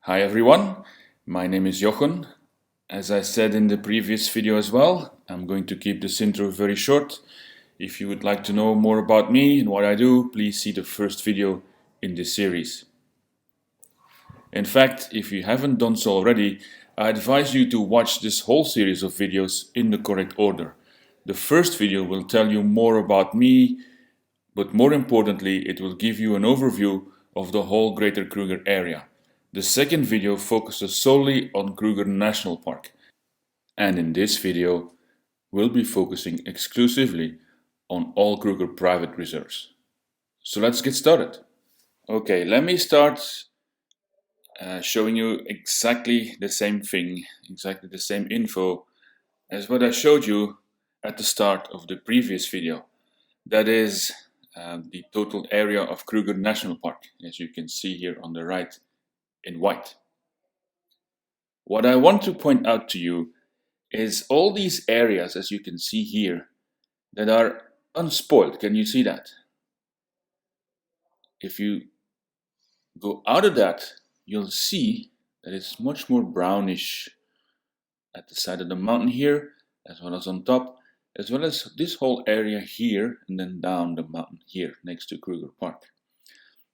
Hi everyone, my name is Jochen. As I said in the previous video as well, I'm going to keep this intro very short. If you would like to know more about me and what I do, please see the first video in this series. In fact, if you haven't done so already, I advise you to watch this whole series of videos in the correct order. The first video will tell you more about me, but more importantly, it will give you an overview of the whole Greater Kruger area. The second video focuses solely on Kruger National Park, and in this video we'll be focusing exclusively on all Kruger private reserves. So let's get started. Okay, let me start showing you exactly the same thing, exactly the same info as what I showed you at the start of the previous video. That is the total area of Kruger National Park, as you can see here on the right in white. What I want to point out to you is all these areas, as you can see here, that are unspoiled. Can you see that? If you go out of that, you'll see that it's much more brownish at the side of the mountain here, as well as on top, as well as this whole area here, and then down the mountain here next to Kruger Park.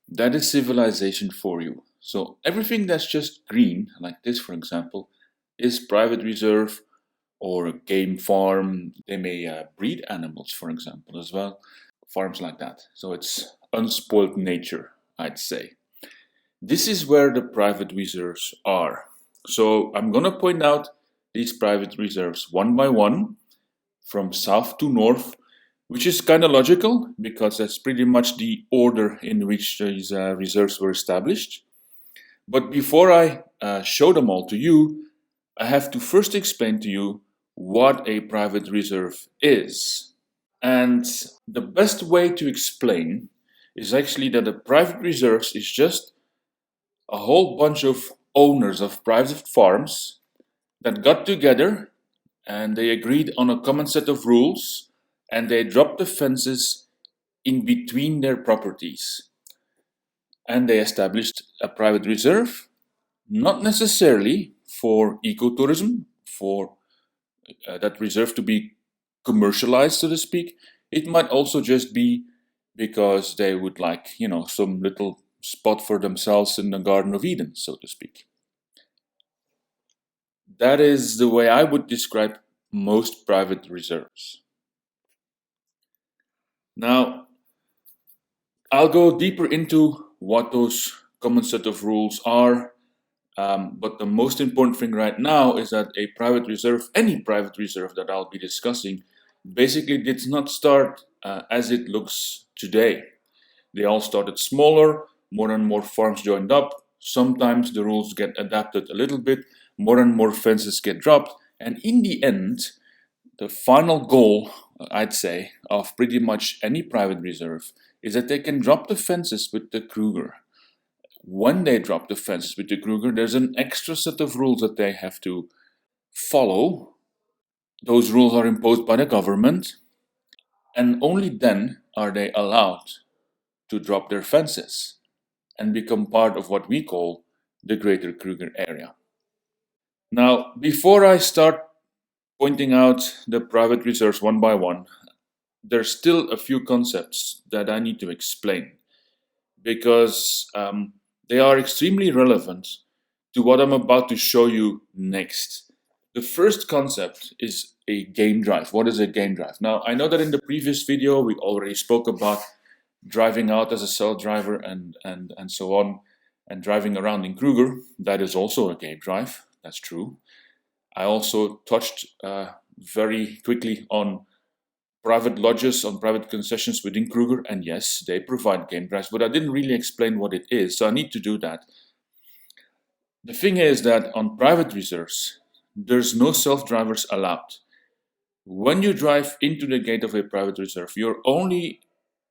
That is civilization for you. So everything that's just green, like this for example, is private reserve or a game farm. They may breed animals, for example, as well. Farms like that. So it's unspoiled nature, I'd say. This is where the private reserves are. So I'm going to point out these private reserves one by one, from south to north, which is kind of logical because that's pretty much the order in which these reserves were established. But before I show them all to you, I have to first explain to you what a private reserve is. And the best way to explain is actually that a private reserve is just a whole bunch of owners of private farms that got together and they agreed on a common set of rules and they dropped the fences in between their properties. And they established a private reserve, not necessarily for ecotourism, for that reserve to be commercialized, so to speak. It might also just be because they would like, some little spot for themselves in the Garden of Eden, so to speak. That is the way I would describe most private reserves. Now, I'll go deeper into what those common set of rules are, but the most important thing right now is that a private reserve, any private reserve that I'll be discussing, basically did not start as it looks today. They all started smaller, more and more farms joined up. Sometimes the rules get adapted a little bit, more and more fences get dropped, and in the end, the final goal, I'd say, of pretty much any private reserve is that they can drop the fences with the Kruger. When they drop the fences with the Kruger, there's an extra set of rules that they have to follow. Those rules are imposed by the government, and only then are they allowed to drop their fences and become part of what we call the Greater Kruger Area. Now, before I start pointing out the private reserves one by one, there's still a few concepts that I need to explain because they are extremely relevant to what I'm about to show you next. The first concept is a game drive. What is a game drive? Now, I know that in the previous video we already spoke about driving out as a cell driver and so on, and driving around in Kruger. That is also a game drive. That's true. I also touched very quickly on private lodges, on private concessions within Kruger, and yes, they provide game drives, but I didn't really explain what it is, so I need to do that. The thing is that on private reserves, there's no self-drivers allowed. When you drive into the gate of a private reserve, you're only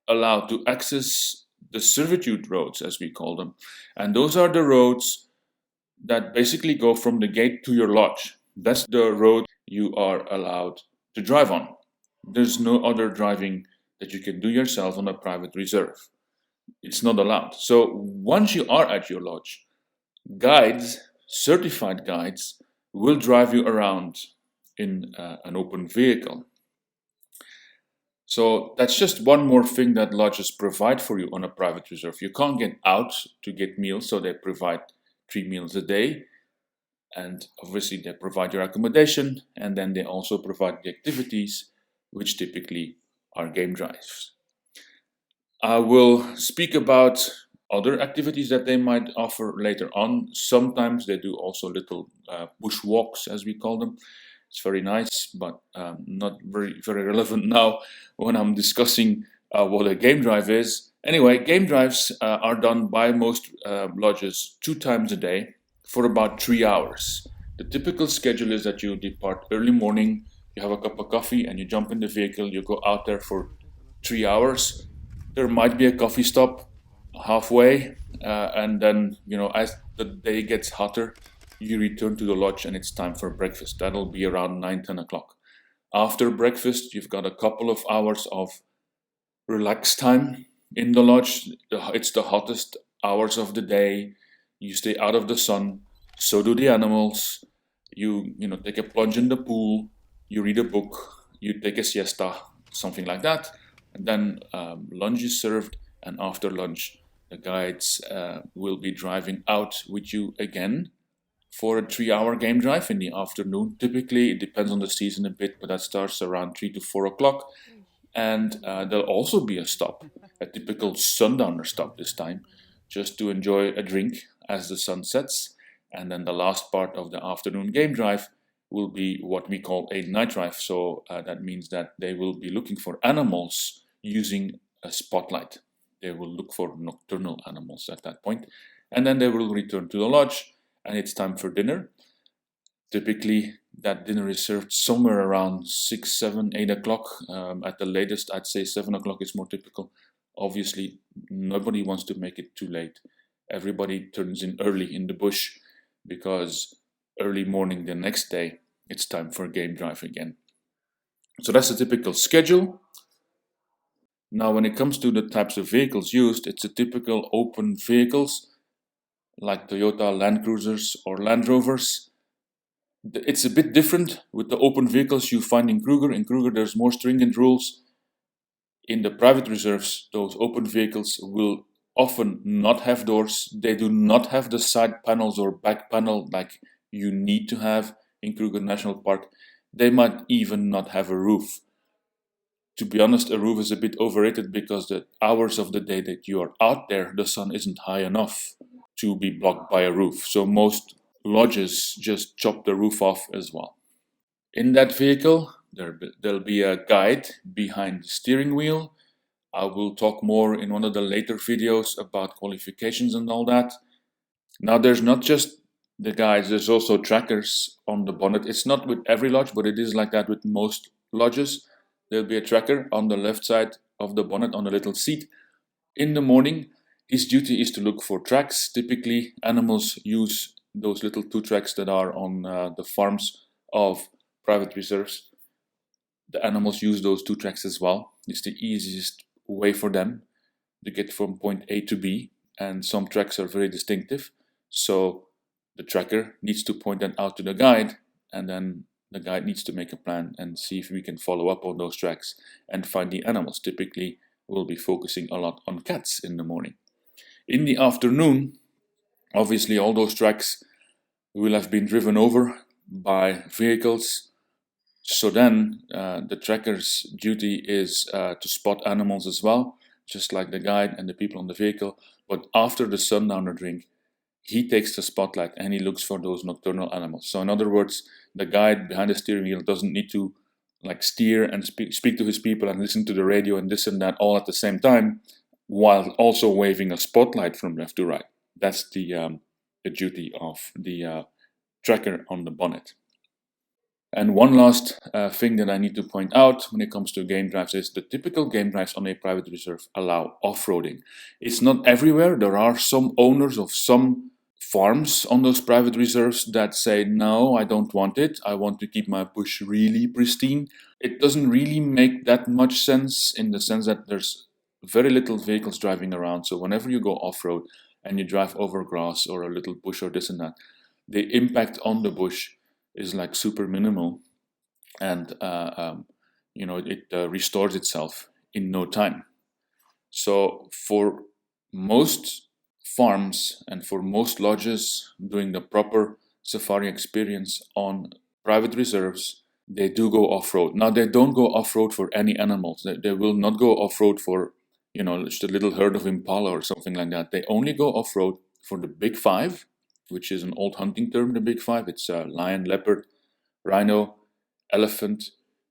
allowed to access the servitude roads, as we call them, and those are the roads that basically go from the gate to your lodge. That's the road you are allowed to drive on. There's no other driving that you can do yourself on a private reserve. It's not allowed. So once you are at your lodge, Guides, certified guides, will drive you around in an open vehicle. So that's just one more thing that lodges provide for you on a private reserve. You can't get out to get meals, so they provide 3 meals a day. And obviously they provide your accommodation, and then they also provide the activities, which typically are game drives. I will speak about other activities that they might offer later on. Sometimes they do also little bush walks, as we call them. It's very nice, but not very relevant now when I'm discussing what a game drive is. Anyway, game drives are done by most lodges 2 times a day for about 3 hours. The typical schedule is that you depart early morning, you have a cup of coffee, and you jump in the vehicle. You go out there for 3 hours. There might be a coffee stop halfway, and then, as the day gets hotter, you return to the lodge and it's time for breakfast. That'll be around 9-10 o'clock. After breakfast, you've got a couple of hours of relaxed time in the lodge. It's the hottest hours of the day. You stay out of the sun. So do the animals. You take a plunge in the pool. You read a book. You take a siesta, something like that. And then lunch is served. And after lunch, the guides will be driving out with you again for a 3-hour game drive in the afternoon. Typically, it depends on the season a bit, but that starts around 3 to 4 o'clock. And there'll also be a stop, a typical sundowner stop this time, just to enjoy a drink as the sun sets. And then the last part of the afternoon game drive will be what we call a night drive. So that means that they will be looking for animals using a spotlight. They will look for nocturnal animals at that point. And then they will return to the lodge, and it's time for dinner. Typically, that dinner is served somewhere around 6, 7, 8 o'clock. At the latest, I'd say 7 o'clock is more typical. Obviously, nobody wants to make it too late. Everybody turns in early in the bush because early morning the next day, it's time for game drive again. So that's a typical schedule. Now, when it comes to the types of vehicles used, it's a typical open vehicles like Toyota Land Cruisers or Land Rovers. It's a bit different with the open vehicles you find in Kruger. In Kruger, there's more stringent rules. In the private reserves, those open vehicles will often not have doors. They do not have the side panels or back panel like you need to have in Kruger National Park. They might even not have a roof. To be honest, a roof is a bit overrated because the hours of the day that you are out there, the sun isn't high enough to be blocked by a roof. So most lodges just chop the roof off as well. In that vehicle, there'll be a guide behind the steering wheel. I will talk more in one of the later videos about qualifications and all that. Now, there's not just the guides, there's also trackers on the bonnet. It's not with every lodge, but it is like that with most lodges. There'll be a tracker on the left side of the bonnet on a little seat. In the morning, his duty is to look for tracks. Typically, animals use those little 2 tracks that are on the farms of private reserves. The animals use those 2 tracks as well. It's the easiest way for them to get from point A to B, and some tracks are very distinctive. So the tracker needs to point that out to the guide, and then the guide needs to make a plan and see if we can follow up on those tracks and find the animals. Typically, we'll be focusing a lot on cats in the morning. In the afternoon, obviously all those tracks will have been driven over by vehicles. So then the tracker's duty is to spot animals as well, just like the guide and the people on the vehicle. But after the sundowner drink, he takes the spotlight and he looks for those nocturnal animals. So in other words, the guide behind the steering wheel doesn't need to steer and speak to his people and listen to the radio and this and that all at the same time, while also waving a spotlight from left to right. That's the duty of the tracker on the bonnet. And one last thing that I need to point out when it comes to game drives is the typical game drives on a private reserve allow off-roading. It's not everywhere. There are some owners of some farms on those private reserves that say, no, I don't want it. I want to keep my bush really pristine. It doesn't really make that much sense in the sense that there's very little vehicles driving around. So whenever you go off-road and you drive over grass or a little bush or this and that, the impact on the bush is like super minimal, and it restores itself in no time. So for most farms and for most lodges doing the proper safari experience on private reserves, they do go off-road. Now, they don't go off-road for any animals. They will not go off-road for, just a little herd of impala or something like that. They only go off-road for the big five, which is an old hunting term, the big five. It's lion, leopard, rhino, elephant,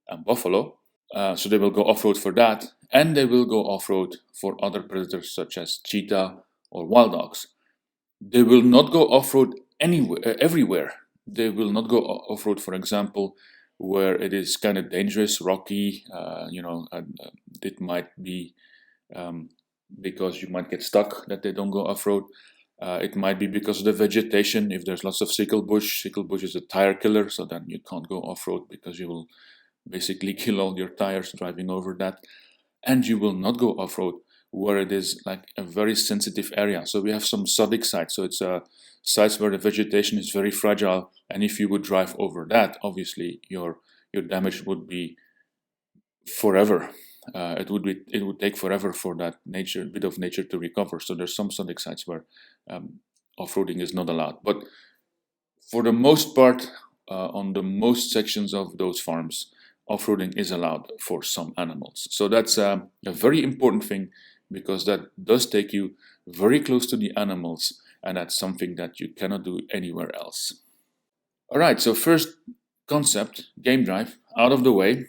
and buffalo. So they will go off-road for that, and they will go off-road for other predators such as cheetah or wild dogs. They will not go off-road everywhere. They will not go off-road, for example, where it is kind of dangerous, rocky. It might be because you might get stuck that they don't go off-road. It might be because of the vegetation. If there's lots of sickle bush is a tire killer, so then you can't go off-road because you will basically kill all your tires driving over that. And you will not go off-road where it is like a very sensitive area. So we have some sodic sites. So it's sites where the vegetation is very fragile. And if you would drive over that, obviously your damage would be forever. It would take forever for that bit of nature to recover. So there's some sodic sites where off-roading is not allowed. But for the most part, on the most sections of those farms, off-roading is allowed for some animals. So that's a very important thing, because that does take you very close to the animals, and that's something that you cannot do anywhere else. All right, so first concept, game drive, out of the way.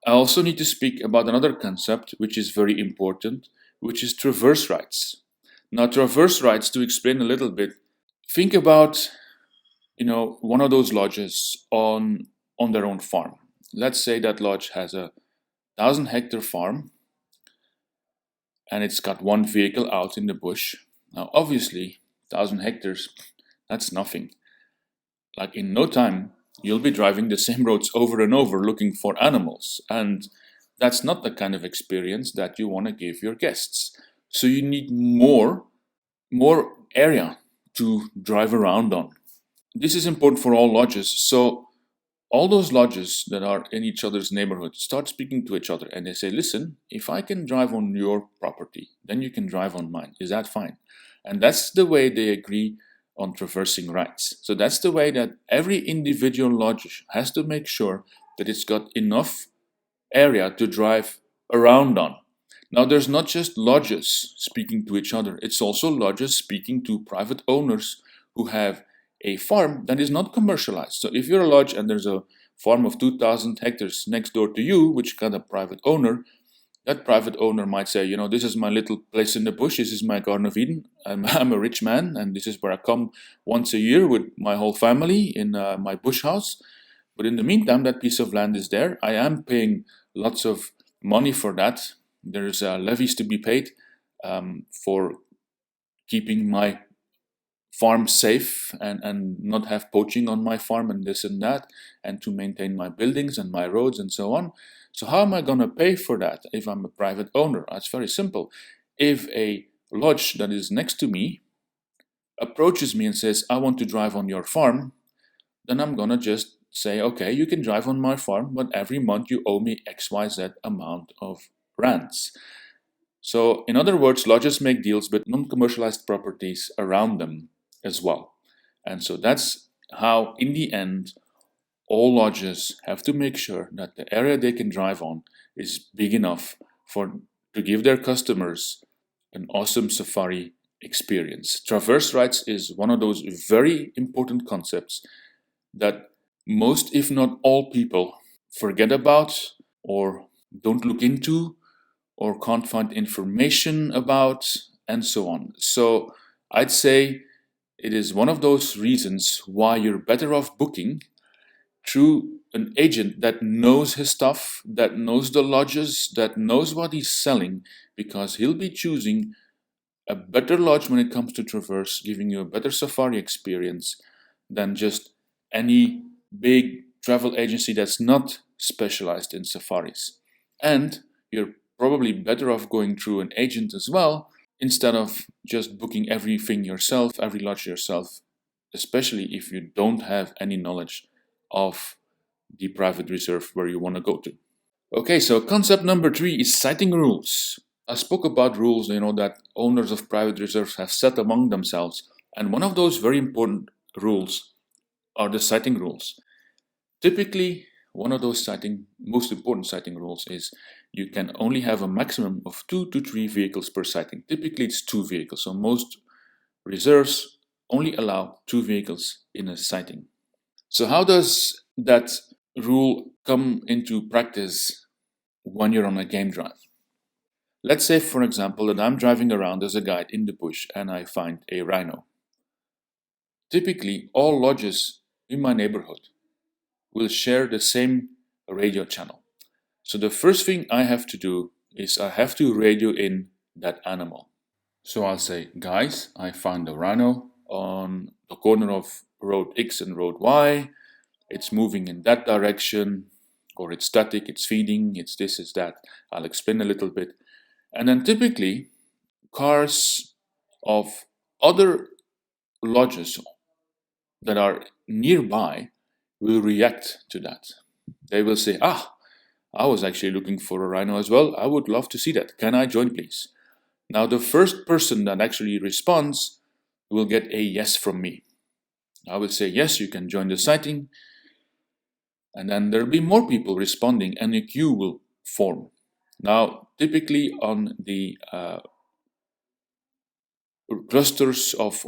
I also need to speak about another concept which is very important, which is traverse rights. Now, traverse rights, to explain a little bit, think about one of those lodges on their own farm. Let's say that lodge has a 1,000-hectare farm, and it's got one vehicle out in the bush. Now, obviously, 1,000 hectares, that's nothing. Like, in no time, you'll be driving the same roads over and over looking for animals, and that's not the kind of experience that you want to give your guests. So you need more area to drive around on. This is important for all lodges. So all those lodges that are in each other's neighborhood start speaking to each other, and they say, listen, if I can drive on your property, then you can drive on mine. Is that fine? And that's the way they agree on traversing rights. So that's the way that every individual lodge has to make sure that it's got enough area to drive around on. Now, there's not just lodges speaking to each other. It's also lodges speaking to private owners who have a farm that is not commercialized. So if you're a lodge and there's a farm of 2,000 hectares next door to you, which got a private owner, that private owner might say, this is my little place in the bush, this is my Garden of Eden, I'm a rich man, and this is where I come once a year with my whole family in my bush house. But in the meantime, that piece of land is there. I am paying lots of money for that. There's levies to be paid for keeping my farm safe and not have poaching on my farm and this and that, and to maintain my buildings and my roads and so on. So how am I going to pay for that if I'm a private owner? It's very simple. If a lodge that is next to me approaches me and says, I want to drive on your farm, then I'm going to just say, okay, you can drive on my farm, but every month you owe me XYZ amount of rands. So in other words, lodges make deals with non-commercialized properties around them as well. And so that's how, in the end, all lodges have to make sure that the area they can drive on is big enough to give their customers an awesome safari experience. Traverse rights is one of those very important concepts that most, if not all, people forget about or don't look into or can't find information about, and so on. So I'd say it is one of those reasons why you're better off booking through an agent that knows his stuff, that knows the lodges, that knows what he's selling, because he'll be choosing a better lodge when it comes to traverse, giving you a better safari experience than just any big travel agency that's not specialized in safaris. And you're probably better off going through an agent as well, instead of just booking everything yourself, every lodge yourself, especially if you don't have any knowledge of the private reserve where you want to go to. Okay, so concept number 3 is siting rules. I spoke about rules, that owners of private reserves have set among themselves, and one of those very important rules are the siting rules. Typically, one of those most important siting rules is you can only have a maximum of 2 to 3 vehicles per siting. Typically, it's 2 vehicles, so most reserves only allow 2 vehicles in a siting. So how does that rule come into practice when you're on a game drive? Let's say, for example, that I'm driving around as a guide in the bush and I find a rhino. Typically, all lodges in my neighborhood will share the same radio channel. So the first thing I have to do is I have to radio in that animal. So I'll say, guys, I found a rhino on the corner of road X and road Y. It's moving in that direction, or it's static, it's feeding, it's this, it's that. I'll explain a little bit. And then typically, cars of other lodges that are nearby will react to that. They will say, I was actually looking for a rhino as well. I would love to see that. Can I join, please? Now, the first person that actually responds will get a yes from me. I will say, yes, you can join the sighting. And then there'll be more people responding and a queue will form. Now, typically on the clusters of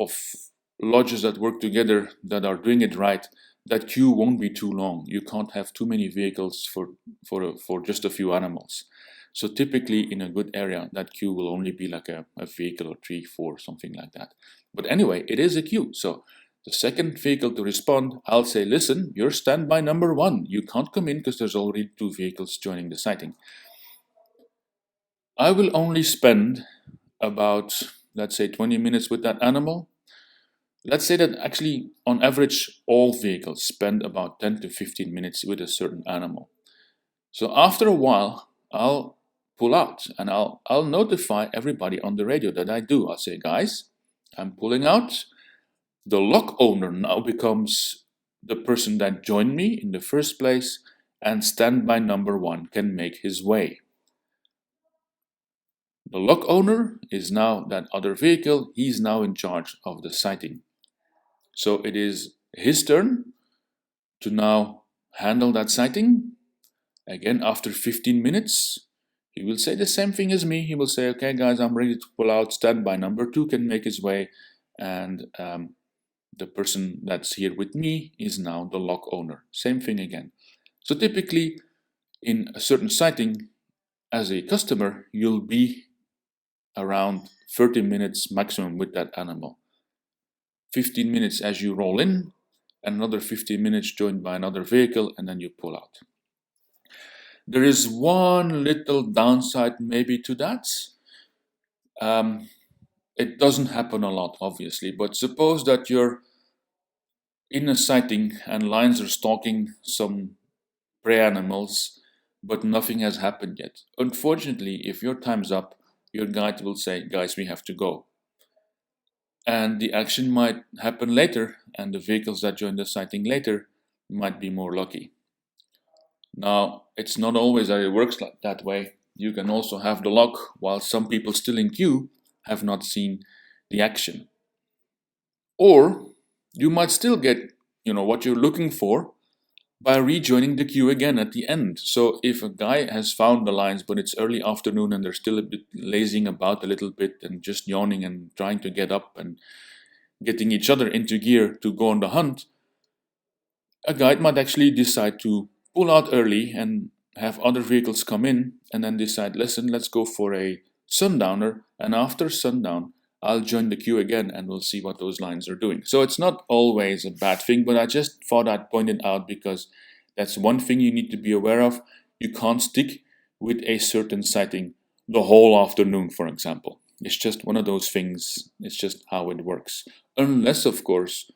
lodges that work together that are doing it right, that queue won't be too long. You can't have too many vehicles for just a few animals. So typically in a good area, that queue will only be like a vehicle or 3, 4, something like that. But anyway, it is a queue. So the second vehicle to respond, I'll say, listen, you're standby number 1. You can't come in because there's already 2 vehicles joining the sighting. I will only spend about, let's say, 20 minutes with that animal. Let's say that actually, on average, all vehicles spend about 10 to 15 minutes with a certain animal. So after a while, I'll pull out and I'll notify everybody on the radio that I do. I'll say, guys, I'm pulling out. The lock owner now becomes the person that joined me in the first place, and standby number 1 can make his way. The lock owner is now that other vehicle. He's now in charge of the sighting. So it is his turn to now handle that sighting. Again, after 15 minutes, he will say the same thing as me. He will say, okay, guys, I'm ready to pull out. Standby number 2 can make his way. And the person that's here with me is now the lock owner. Same thing again. So typically, in a certain sighting, as a customer, you'll be around 30 minutes maximum with that animal. 15 minutes as you roll in, and another 15 minutes joined by another vehicle, and then you pull out. There is one little downside maybe to that. It doesn't happen a lot, obviously, but suppose that you're in a sighting and lions are stalking some prey animals, but nothing has happened yet. Unfortunately, if your time's up, your guide will say, guys, we have to go. And the action might happen later, and the vehicles that join the sighting later might be more lucky. Now, it's not always that it works like that way. You can also have the luck, while some people still in queue have not seen the action. Or you might still get, what you're looking for by rejoining the queue again at the end. So if a guy has found the lions, but it's early afternoon and they're still a bit lazing about a little bit and just yawning and trying to get up and getting each other into gear to go on the hunt, a guide might actually decide to pull out early and have other vehicles come in and then decide, listen, let's go for a sundowner, and after sundown, I'll join the queue again and we'll see what those lions are doing. So it's not always a bad thing, but I just thought I'd point it out because that's one thing you need to be aware of. You can't stick with a certain sighting the whole afternoon, for example. It's just one of those things. It's just how it works. Unless, of course,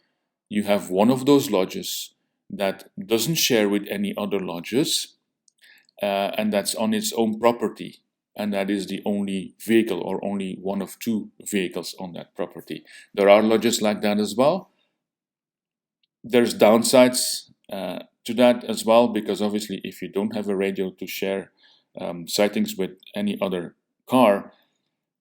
you have one of those lodges that doesn't share with any other lodges, and that's on its own property. and that is the only vehicle or only one of two vehicles on that property. There are lodges like that as well. There's downsides to that as well, because obviously if you don't have a radio to share sightings with any other car,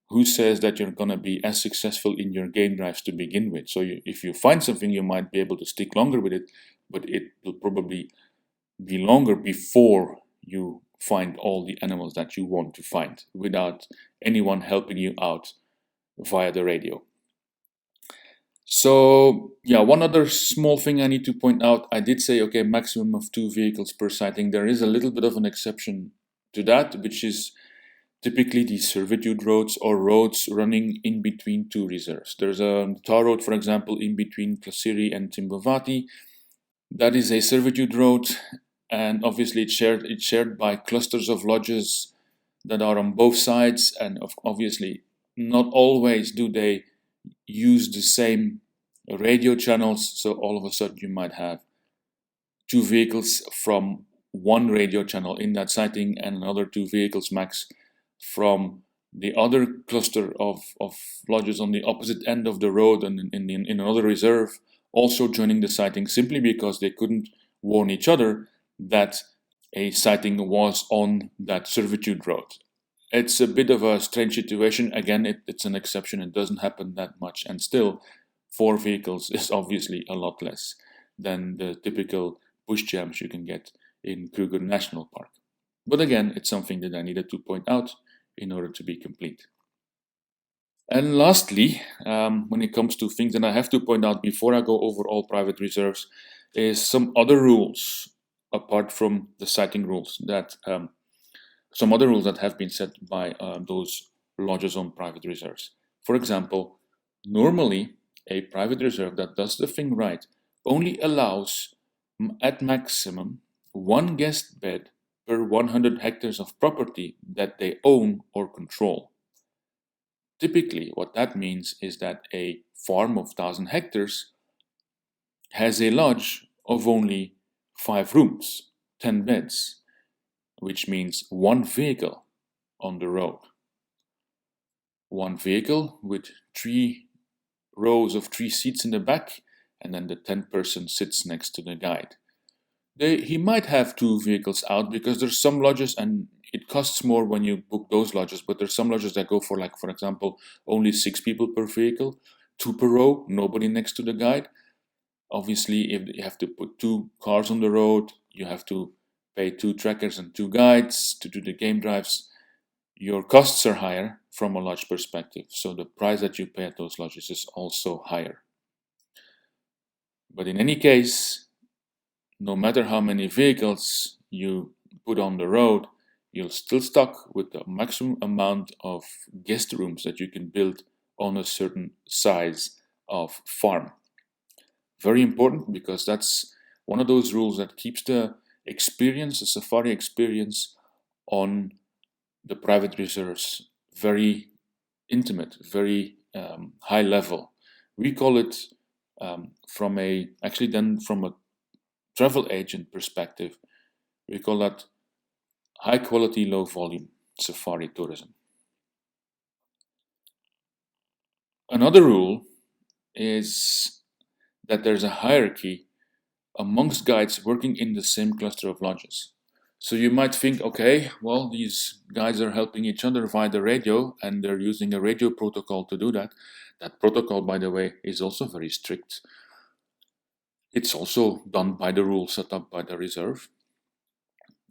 who says that you're going to be as successful in your game drives to begin with? So if you find something, you might be able to stick longer with it, but it will probably be longer before you find all the animals that you want to find without anyone helping you out via the radio. So yeah, one other small thing I need to point out, I did say, okay, maximum of 2 vehicles per sighting. There is a little bit of an exception to that, which is typically the servitude roads or roads running in between 2 reserves. There's a tar road, for example, in between Klaserie and Timbavati. That is a servitude road, and obviously it's shared by clusters of lodges that are on both sides, and obviously not always do they use the same radio channels, so all of a sudden you might have 2 vehicles from one radio channel in that sighting and another 2 vehicles max from the other cluster of lodges on the opposite end of the road and in another reserve also joining the sighting, simply because they couldn't warn each other that a sighting was on that servitude road. It's a bit of a strange situation. Again, it's an exception. It doesn't happen that much, and still 4 vehicles is obviously a lot less than the typical bush jams you can get in Kruger National Park. But again, it's something that I needed to point out in order to be complete. And lastly, when it comes to things that I have to point out before I go over all private reserves, is some other rules apart from the sighting rules that some other rules that have been set by those lodges on private reserves. For example, normally a private reserve that does the thing right only allows at maximum 1 guest bed per 100 hectares of property that they own or control. Typically, what that means is that a farm of 1,000 hectares has a lodge of only 5 rooms, 10 beds, which means 1 vehicle on the road. 1 vehicle with 3 rows of 3 seats in the back, and then the 10th person sits next to the guide. He might have 2 vehicles out, because there's some lodges, and it costs more when you book those lodges, but there's some lodges that go for, like, for example, only 6 people per vehicle, 2 per row, nobody next to the guide. Obviously, if you have to put 2 cars on the road, you have to pay 2 trackers and 2 guides to do the game drives. Your costs are higher from a lodge perspective, so the price that you pay at those lodges is also higher. But in any case, no matter how many vehicles you put on the road, you're still stuck with the maximum amount of guest rooms that you can build on a certain size of farm. Very important, because that's one of those rules that keeps the experience, the safari experience on the private reserves very intimate, very high level. We call it from a travel agent perspective, we call that high quality, low volume safari tourism. Another rule is that there's a hierarchy amongst guides working in the same cluster of lodges. So you might think, okay, well, these guides are helping each other via the radio, and they're using a radio protocol to do that. That protocol, by the way, is also very strict. It's also done by the rules set up by the reserve.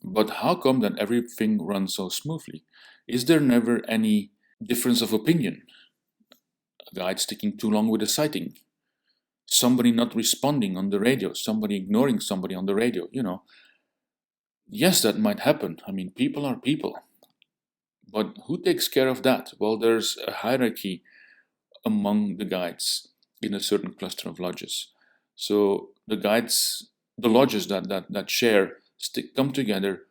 But how come that everything runs so smoothly? Is there never any difference of opinion? A guide sticking too long with a sighting? Somebody not responding on the radio? Somebody ignoring somebody on the radio? Yes, that might happen. I mean, people are people. But who takes care of that? Well, there's a hierarchy among the guides in a certain cluster of lodges. So the lodges that share come together,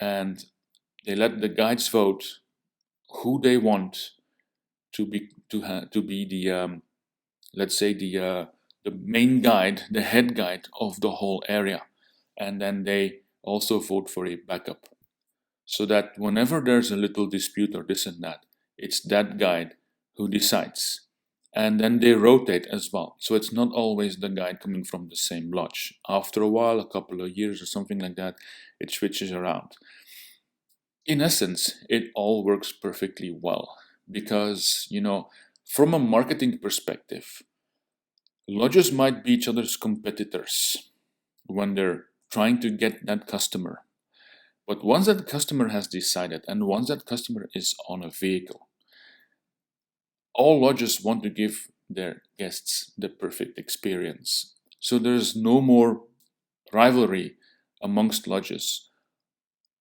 and they let the guides vote who they want to be the let's say the main guide, the head guide of the whole area, and then they also vote for a backup. so that whenever there's a little dispute or this and that, it's that guide who decides. And then they rotate as well. So it's not always the guide coming from the same lodge. After a while, a couple of years or something like that, it switches around. In essence, it all works perfectly well because, from a marketing perspective, lodges might be each other's competitors when they're trying to get that customer. But once that customer has decided and once that customer is on a vehicle, all lodges want to give their guests the perfect experience. So there's no more rivalry amongst lodges.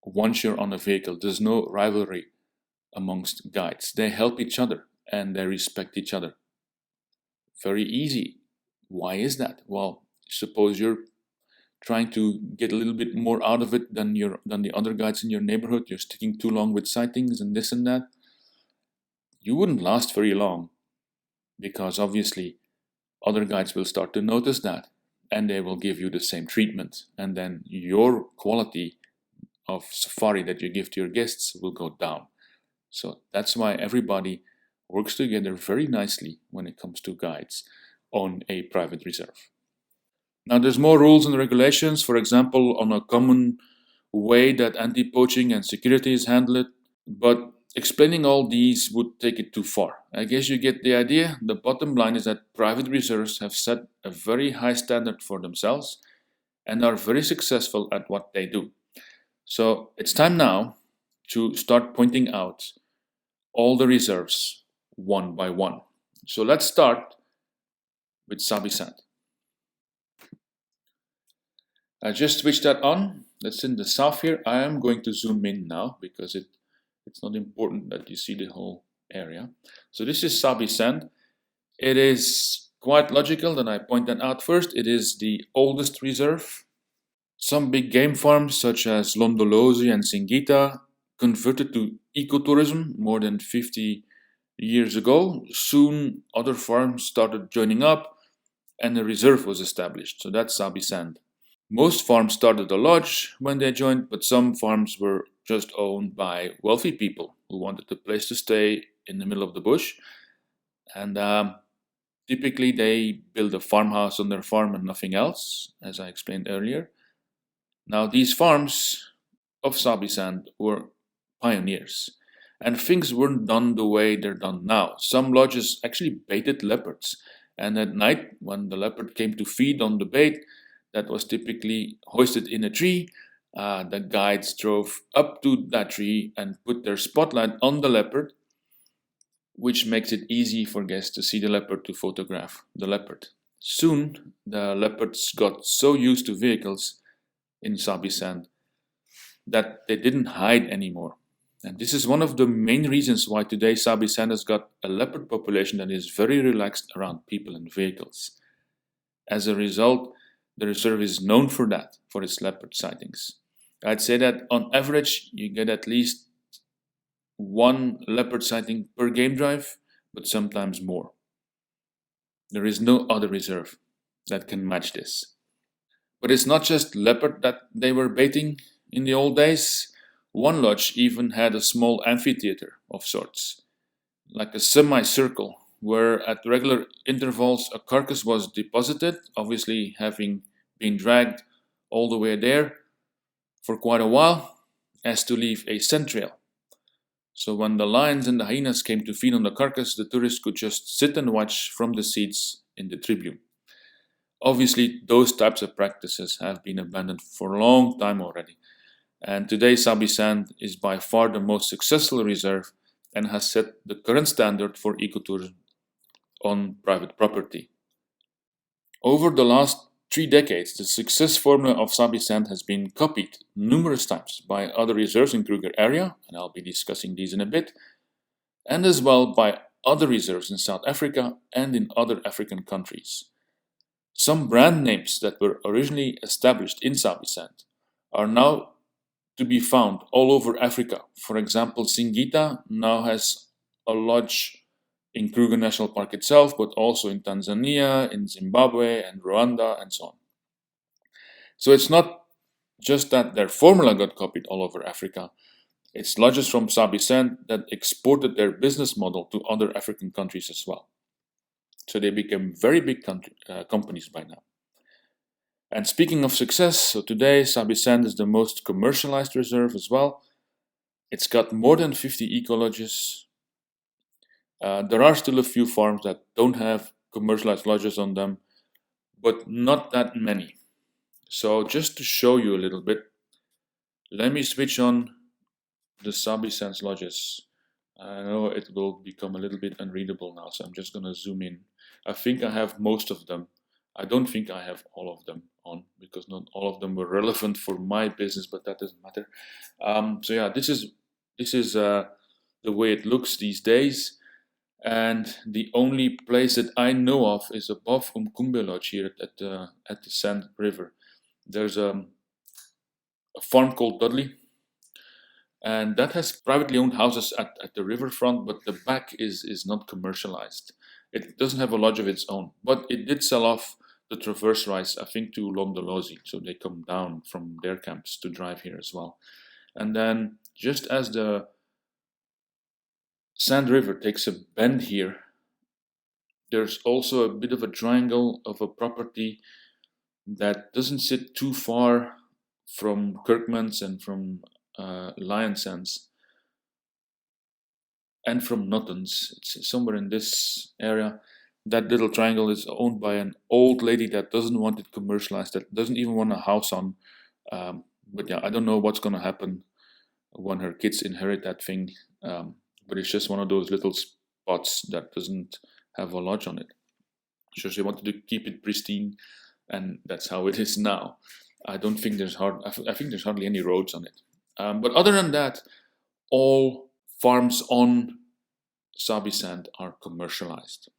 Once you're on a vehicle, there's no rivalry amongst guides. They help each other and they respect each other. Very easy. Why is that? Well, suppose you're trying to get a little bit more out of it than the other guides in your neighborhood. You're sticking too long with sightings and this and that. You wouldn't last very long because obviously other guides will start to notice that and they will give you the same treatment, and then your quality of safari that you give to your guests will go down. So that's why everybody works together very nicely when it comes to guides on a private reserve. Now there's more rules and regulations, for example, on a common way that anti-poaching and security is handled, but explaining all these would take it too far. I guess you get the idea. The bottom line is that private reserves have set a very high standard for themselves and are very successful at what they do. So it's time now to start pointing out all the reserves one by one. So let's start with Sabi Sand. I just switched that on. That's in the south here. I am going to zoom in now because it's not important that you see the whole area. So this is Sabi Sand. It is quite logical that I point that out first. It is the oldest reserve. Some big game farms such as Londolozi and Singita converted to ecotourism more than 50 years ago. Soon other farms started joining up and a reserve was established. So that's Sabi Sand. Most farms started a lodge when they joined, but some farms were just owned by wealthy people who wanted a place to stay in the middle of the bush. And typically they build a farmhouse on their farm and nothing else, as I explained earlier. Now these farms of Sabi Sand were pioneers, and things weren't done the way they're done now. Some lodges actually baited leopards, and at night when the leopard came to feed on the bait that was typically hoisted in a tree, the guides drove up to that tree and put their spotlight on the leopard, which makes it easy for guests to see the leopard to photograph the leopard. Soon the leopards got so used to vehicles in Sabi Sand that they didn't hide anymore. And this is one of the main reasons why today Sabi Sand has got a leopard population that is very relaxed around people and vehicles. As a result, the reserve is known for that, for its leopard sightings. I'd say that on average you get at least one leopard sighting per game drive, but sometimes more. There is no other reserve that can match this. But it's not just leopard that they were baiting in the old days. One lodge even had a small amphitheater of sorts, like a semicircle, where at regular intervals a carcass was deposited, obviously having been dragged all the way there for quite a while, as to leave a scent trail. So when the lions and the hyenas came to feed on the carcass, the tourists could just sit and watch from the seats in the tribune. Obviously, those types of practices have been abandoned for a long time already. And today, Sabi Sand is by far the most successful reserve and has set the current standard for ecotourism on private property. Over the last 3 decades, the success formula of Sabi Sand has been copied numerous times by other reserves in Kruger Area, and I'll be discussing these in a bit, and as well by other reserves in South Africa and in other African countries. Some brand names that were originally established in Sabi Sand are now to be found all over Africa. For example, Singita now has a lodge in Kruger National Park itself, but also in Tanzania, in Zimbabwe, and Rwanda, and so on. So it's not just that their formula got copied all over Africa, It's lodges from Sabi Sand that exported their business model to other African countries as well. So they became very big companies by now. And speaking of success, so today Sabi Sand is the most commercialized reserve as well. It's got more than 50 eco-lodges. There are still a few farms that don't have commercialized lodges on them, but not that many. So just to show you a little bit, let me switch on the Sabi Sand lodges. I know it will become a little bit unreadable now, so I'm just going to zoom in. I think I have most of them. I don't think I have all of them on, because not all of them were relevant for my business, but that doesn't matter. So yeah, this is the way it looks these days. And the only place that I know of is above Umkumbe Lodge here at the Sand River. There's a farm called Dudley, and that has privately owned houses at the riverfront, but the back is not commercialized. It doesn't have a lodge of its own, but it did sell off the traverse rides, I think, to Lomdolozi, so they come down from their camps to drive here as well. And then just as the Sand River takes a bend here, there's also a bit of a triangle of a property that doesn't sit too far from Kirkman's and from Lion Sands and from Notton's. It's somewhere in this area. That little triangle is owned by an old lady that doesn't want it commercialized, that doesn't even want a house on. But yeah, I don't know what's going to happen when her kids inherit that thing. But it's just one of those little spots that doesn't have a lodge on it. So she wanted to keep it pristine, and that's how it is now. I don't think there's I think there's hardly any roads on it. But other than that, all farms on Sabi Sand are commercialized.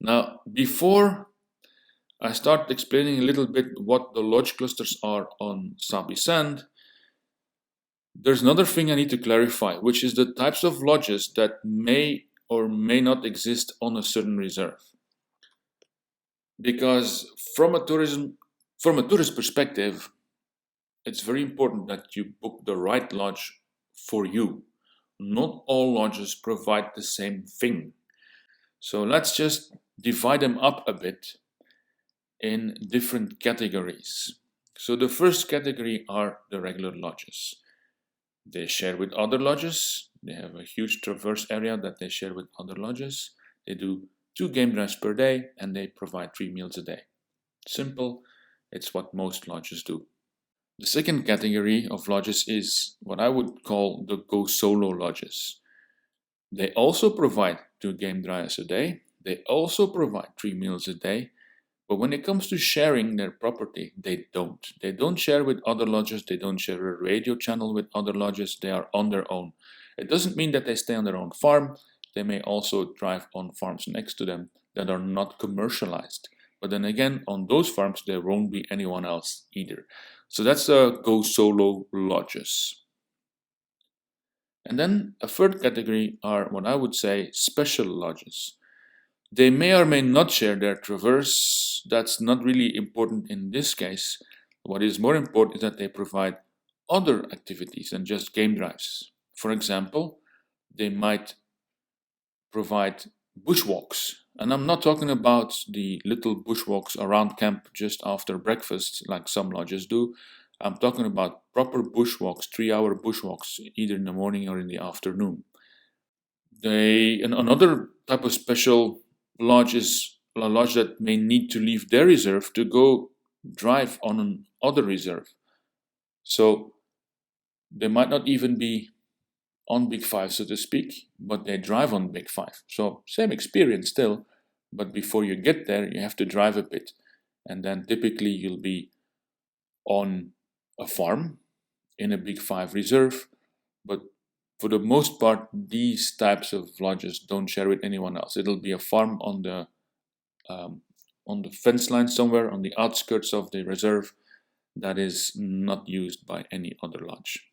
Now, before I start explaining a little bit what the lodge clusters are on Sabi Sand, there's another thing I need to clarify, which is the types of lodges that may or may not exist on a certain reserve. Because from a tourist perspective, it's very important that you book the right lodge for you. Not all lodges provide the same thing. So let's just divide them up a bit in different categories. So the first category are the regular lodges. They share with other lodges. They have a huge traverse area that they share with other lodges. They do 2 game drives per day, and they provide 3 meals a day. Simple. It's what most lodges do. The second category of lodges is what I would call the go solo lodges. They also provide 2 game drives a day. They also provide 3 meals a day. But when it comes to sharing their property, they don't. They don't share with other lodges. They don't share a radio channel with other lodges. They are on their own. It doesn't mean that they stay on their own farm. They may also drive on farms next to them that are not commercialized. But then again, on those farms, there won't be anyone else either. So that's the go solo lodges. And then a third category are what I would say special lodges. They may or may not share their traverse. That's not really important in this case. What is more important is that they provide other activities than just game drives. For example, they might provide bushwalks. And I'm not talking about the little bushwalks around camp just after breakfast like some lodges do. I'm talking about proper bushwalks, 3-hour bushwalks, either in the morning or in the afternoon. Another type of special lodge is a lodge that may need to leave their reserve to go drive on another reserve. So they might not even be on Big 5, so to speak, but they drive on Big 5. So same experience still, but before you get there, you have to drive a bit. And then typically you'll be on a farm in a Big 5 reserve, but for the most part, these types of lodges don't share with anyone else. It'll be a farm on the fence line somewhere on the outskirts of the reserve that is not used by any other lodge.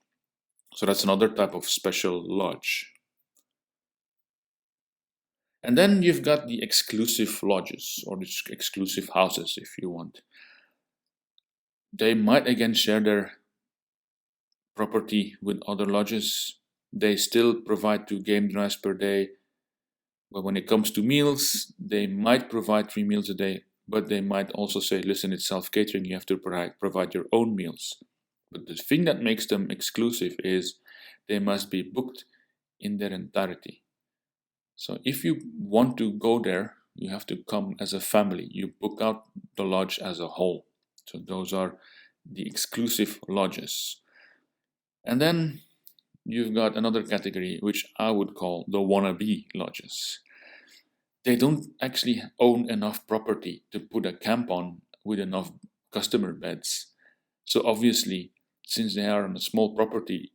So that's another type of special lodge. And then you've got the exclusive lodges, or the exclusive houses if you want. They might again share their property with other lodges. They still provide 2 game drives per day, but when it comes to meals, they might provide 3 meals a day, but they might also say, listen, it's self-catering, you have to provide your own meals. But the thing that makes them exclusive is they must be booked in their entirety. So if you want to go there, you have to come as a family. You book out the lodge as a whole. So those are the exclusive lodges. And then you've got another category, which I would call the wannabe lodges. They don't actually own enough property to put a camp on with enough customer beds. So obviously, since they are on a small property,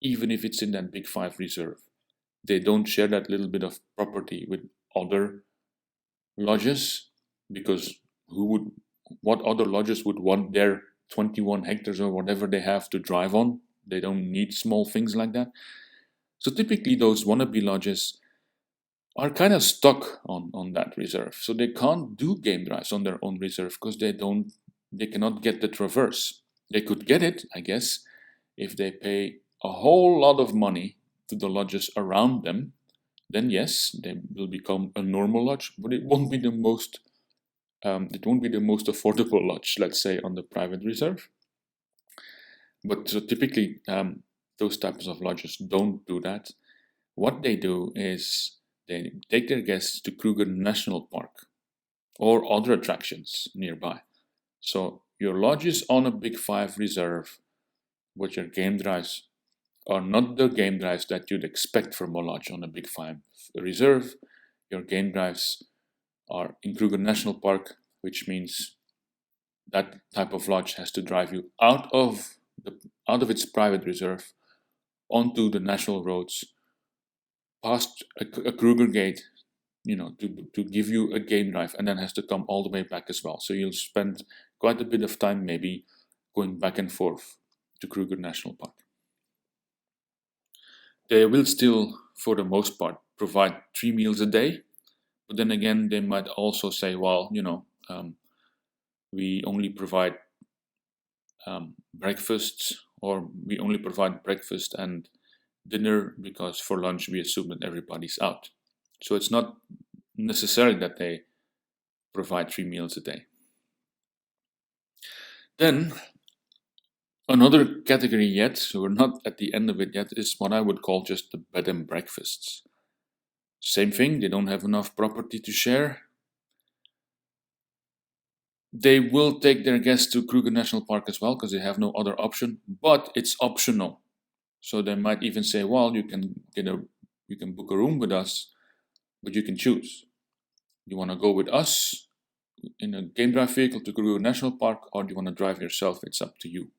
even if it's in that Big 5 reserve, they don't share that little bit of property with other lodges, because what other lodges would want their 21 hectares or whatever they have to drive on? They don't need small things like that. So typically those wannabe lodges are kind of stuck on that reserve. So they can't do game drives on their own reserve because they cannot get the traverse. They could get it, I guess, if they pay a whole lot of money to the lodges around them. Then yes, they will become a normal lodge, but it won't be the most affordable lodge, let's say, on the private reserve. But so typically, those types of lodges don't do that. What they do is they take their guests to Kruger National Park or other attractions nearby. So your lodge is on a Big 5 reserve, but your game drives are not the game drives that you'd expect from a lodge on a Big 5 reserve. Your game drives are in Kruger National Park, which means that type of lodge has to drive you out of its private reserve onto the national roads, past a Kruger gate, to give you a game drive, and then has to come all the way back as well. So you'll spend quite a bit of time maybe going back and forth to Kruger National Park. They will still, for the most part, provide 3 meals a day, but then again, they might also say, well, we only provide breakfast, or we only provide breakfast and dinner because for lunch we assume that everybody's out. So it's not necessary that they provide 3 meals a day. Then another category yet, so we're not at the end of it yet, is what I would call just the bed and breakfasts. Same thing, they don't have enough property to share. They will take their guests to Kruger National Park as well because they have no other option, but it's optional. So they might even say, well, you can book a room with us, but you can choose. You want to go with us in a game drive vehicle to Kruger National Park, or do you want to drive yourself? It's up to you.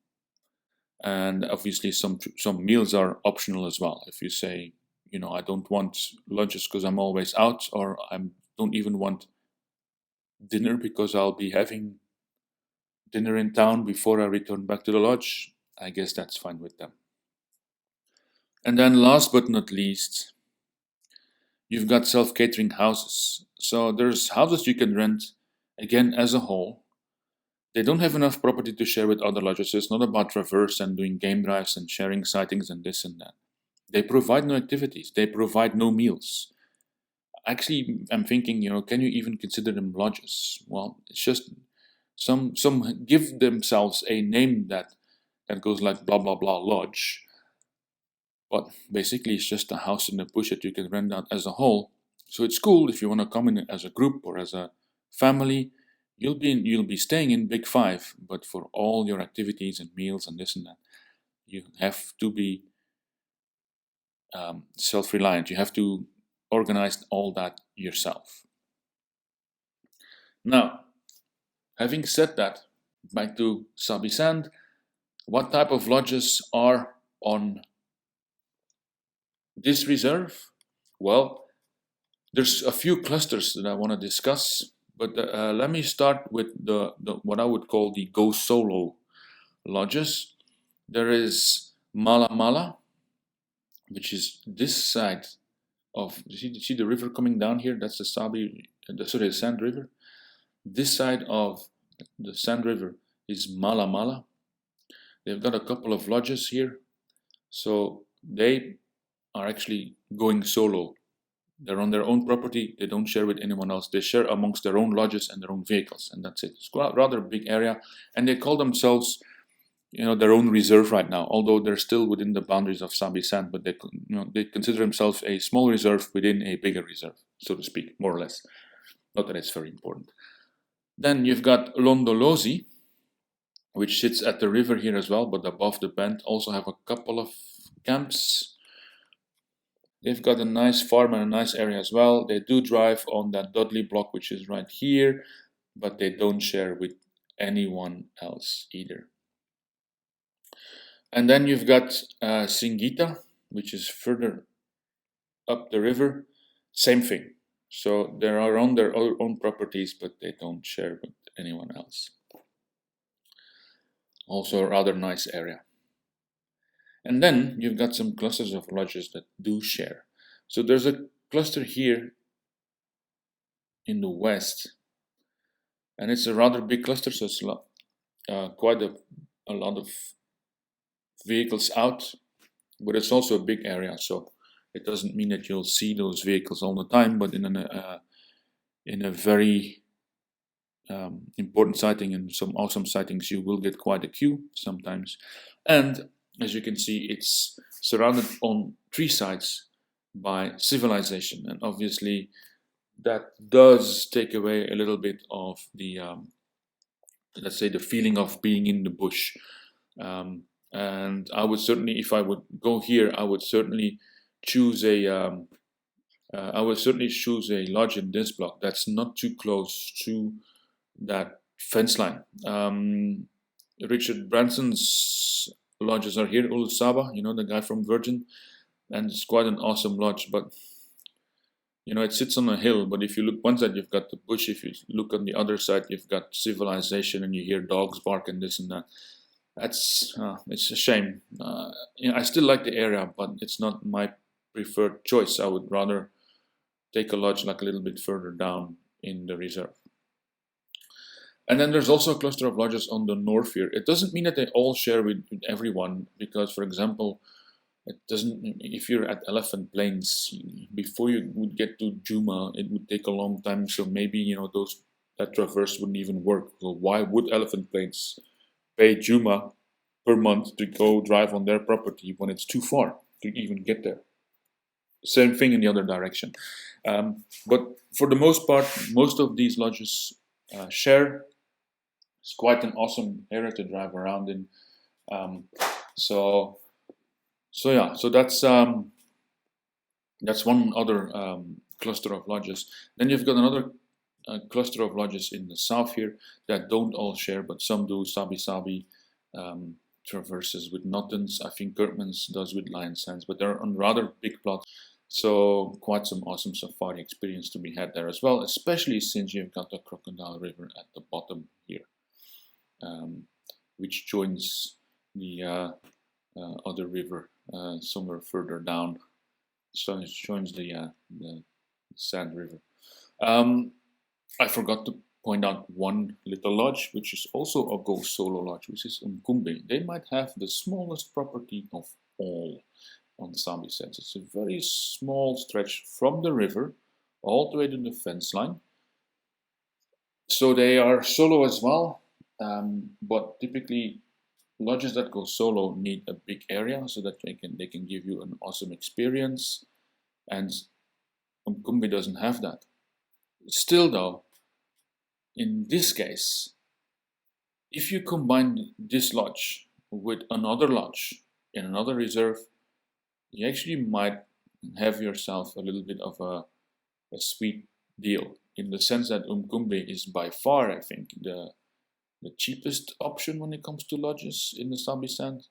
And obviously some meals are optional as well. If you say, I don't want lunches because I'm always out, or I don't even want dinner because I'll be having dinner in town before I return back to the lodge, I guess that's fine with them. And then last but not least, you've got self-catering houses. So there's houses you can rent, again, as a whole. They don't have enough property to share with other lodges. So it's not about traverse and doing game drives and sharing sightings and this and that. They provide no activities. They provide no meals. Actually, I'm thinking, can you even consider them lodges? Well, it's just some give themselves a name that goes like blah blah blah lodge, but basically it's just a house in the bush that you can rent out as a whole. So it's cool if you want to come in as a group or as a family. You'll be staying in Big 5, but for all your activities and meals and this and that, you have to be self-reliant. You have to organize all that yourself. Now, having said that, back to Sabi Sand, what type of lodges are on this reserve? Well, there's a few clusters that I want to discuss, but let me start with the what I would call the go solo lodges. There is Mala, which is this side of, you see the river coming down here? That's the the Sand River. This side of the Sand River is Mala. They've got a couple of lodges here. So they are actually going solo. They're on their own property. They don't share with anyone else. They share amongst their own lodges and their own vehicles, and that's it. It's a rather big area, and they call themselves, their own reserve right now. Although they're still within the boundaries of Sabi Sand, but they consider themselves a small reserve within a bigger reserve, so to speak, more or less. Not that it's very important. Then you've got Londolozi, which sits at the river here as well, but above the bend. Also have a couple of camps. They've got a nice farm and a nice area as well. They do drive on that Dudley block, which is right here, but they don't share with anyone else either. And then you've got Singita, which is further up the river. Same thing. So they are on their own properties, but they don't share with anyone else. Also a rather nice area. And then you've got some clusters of lodges that do share. So there's a cluster here in the west, and it's a rather big cluster, so it's quite a lot of vehicles out, but it's also a big area, so it doesn't mean that you'll see those vehicles all the time, but in a very important sighting and some awesome sightings, you will get quite a queue sometimes. And as you can see, it's surrounded on 3 sides by civilization, and obviously that does take away a little bit of the let's say the feeling of being in the bush. And I would certainly, if I would go here, I would certainly choose a lodge in this block that's not too close to that fence line. Richard Branson's lodges are here, Ulusaba, the guy from Virgin, and it's quite an awesome lodge, but it sits on a hill. But if you look one side, you've got the bush. If you look on the other side, you've got civilization, and you hear dogs bark and this and that. It's a shame. I still like the area, but it's not my preferred choice. I would rather take a lodge like a little bit further down in the reserve. And then there's also a cluster of lodges on the north here. It doesn't mean that they all share with everyone, because, for example, if you're at Elephant Plains, before you would get to Juma, it would take a long time. So maybe, that traverse wouldn't even work. So why would Elephant Plains pay Juma per month to go drive on their property when it's too far to even get there? Same thing in the other direction. But for the most part, most of these lodges share. It's quite an awesome area to drive around in. So that's one other cluster of lodges. Then you've got another cluster of lodges in the south here that don't all share, but some do. Sabi traverses with Nottons. I think Kirkman's does with Lion Sands, but they're on rather big plots. So quite some awesome safari experience to be had there as well, especially since you've got the Crocodile River at the bottom here, which joins the other river somewhere further down. So it joins the Sand River. I forgot to point out one little lodge, which is also a Go Solo lodge, which is Umkumbe. They might have the smallest property of all on Sabi Sand. It's a very small stretch from the river all the way to the fence line. So they are solo as well, but typically lodges that go solo need a big area so that they can give you an awesome experience, and Umkumbe doesn't have that. Still though, in this case, if you combine this lodge with another lodge in another reserve, you actually might have yourself a little bit of a sweet deal, in the sense that Umkumbe is by far, I think, the cheapest option when it comes to lodges in the Sabi Sand.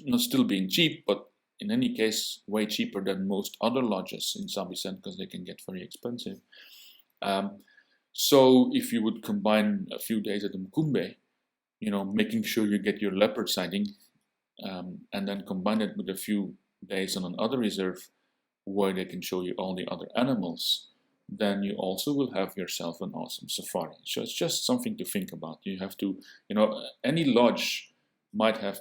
Not still being cheap, but in any case, way cheaper than most other lodges in Sabi Sand, because they can get very expensive. So if you would combine a few days at Umkumbe, making sure you get your leopard sighting, and then combine it with a few days on another reserve where they can show you all the other animals, then you also will have yourself an awesome safari. So it's just something to think about. You have to, any lodge might have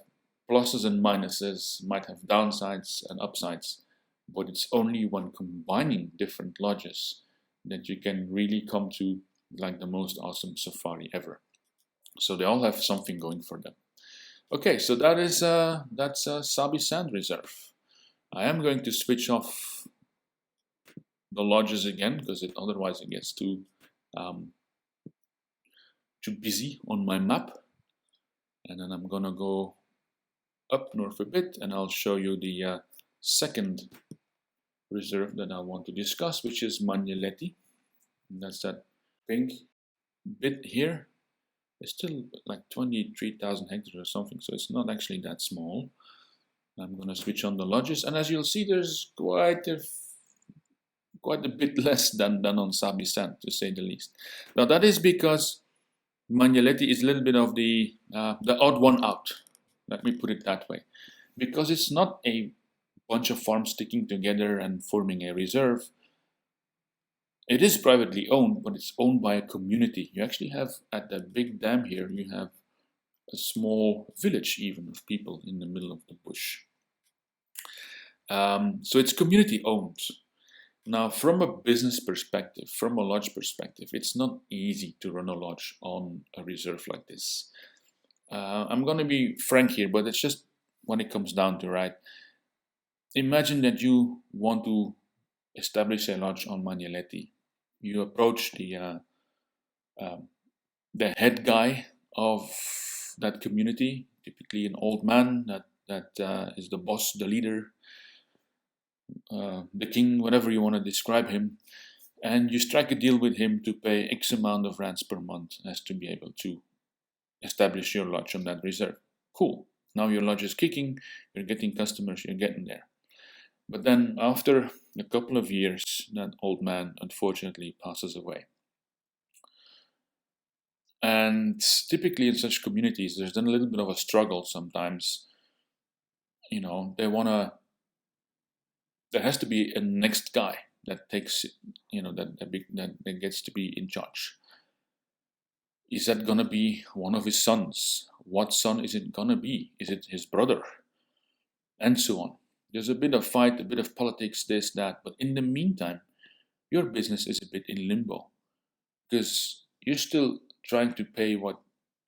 pluses and minuses, might have downsides and upsides, but it's only when combining different lodges that you can really come to like the most awesome safari ever. So they all have something going for them. Okay, so that's Sabi Sand Reserve. I am going to switch off the lodges again because otherwise it gets too busy on my map. And then I'm gonna go up north a bit and I'll show you the second reserve that I want to discuss, which is Manyeleti. And that's that pink bit here. It's still like 23,000 hectares or something, so it's not actually that small. I'm gonna switch on the lodges, and as you'll see, there's quite a bit less than on Sabi Sand, to say the least. Now that is because Manyeleti is a little bit of the odd one out. Let me put it that way, because it's not a bunch of farms sticking together and forming a reserve. It is privately owned, but it's owned by a community. You actually have, at the big dam here, you have a small village even of people in the middle of the bush. So it's community owned. Now, from a business perspective, from a lodge perspective, it's not easy to run a lodge on a reserve like this. I'm going to be frank here, but it's just when it comes down to, right? Imagine that you want to establish a lodge on Manyeleti. You approach the head guy of that community, typically an old man that is the boss, the leader, the king, whatever you want to describe him, and you strike a deal with him to pay X amount of rands per month as to be able to establish your lodge on that reserve. Cool. Now your lodge is kicking, you're getting customers, you're getting there. But then after a couple of years, that old man unfortunately passes away. And typically in such communities, there's then a little bit of a struggle sometimes. You know, there has to be a next guy that takes, that gets to be in charge. Is that gonna be one of his sons? What son is it gonna be? Is it his brother? And so on. There's a bit of fight, a bit of politics, this, that, but in the meantime, your business is a bit in limbo because you're still trying to pay what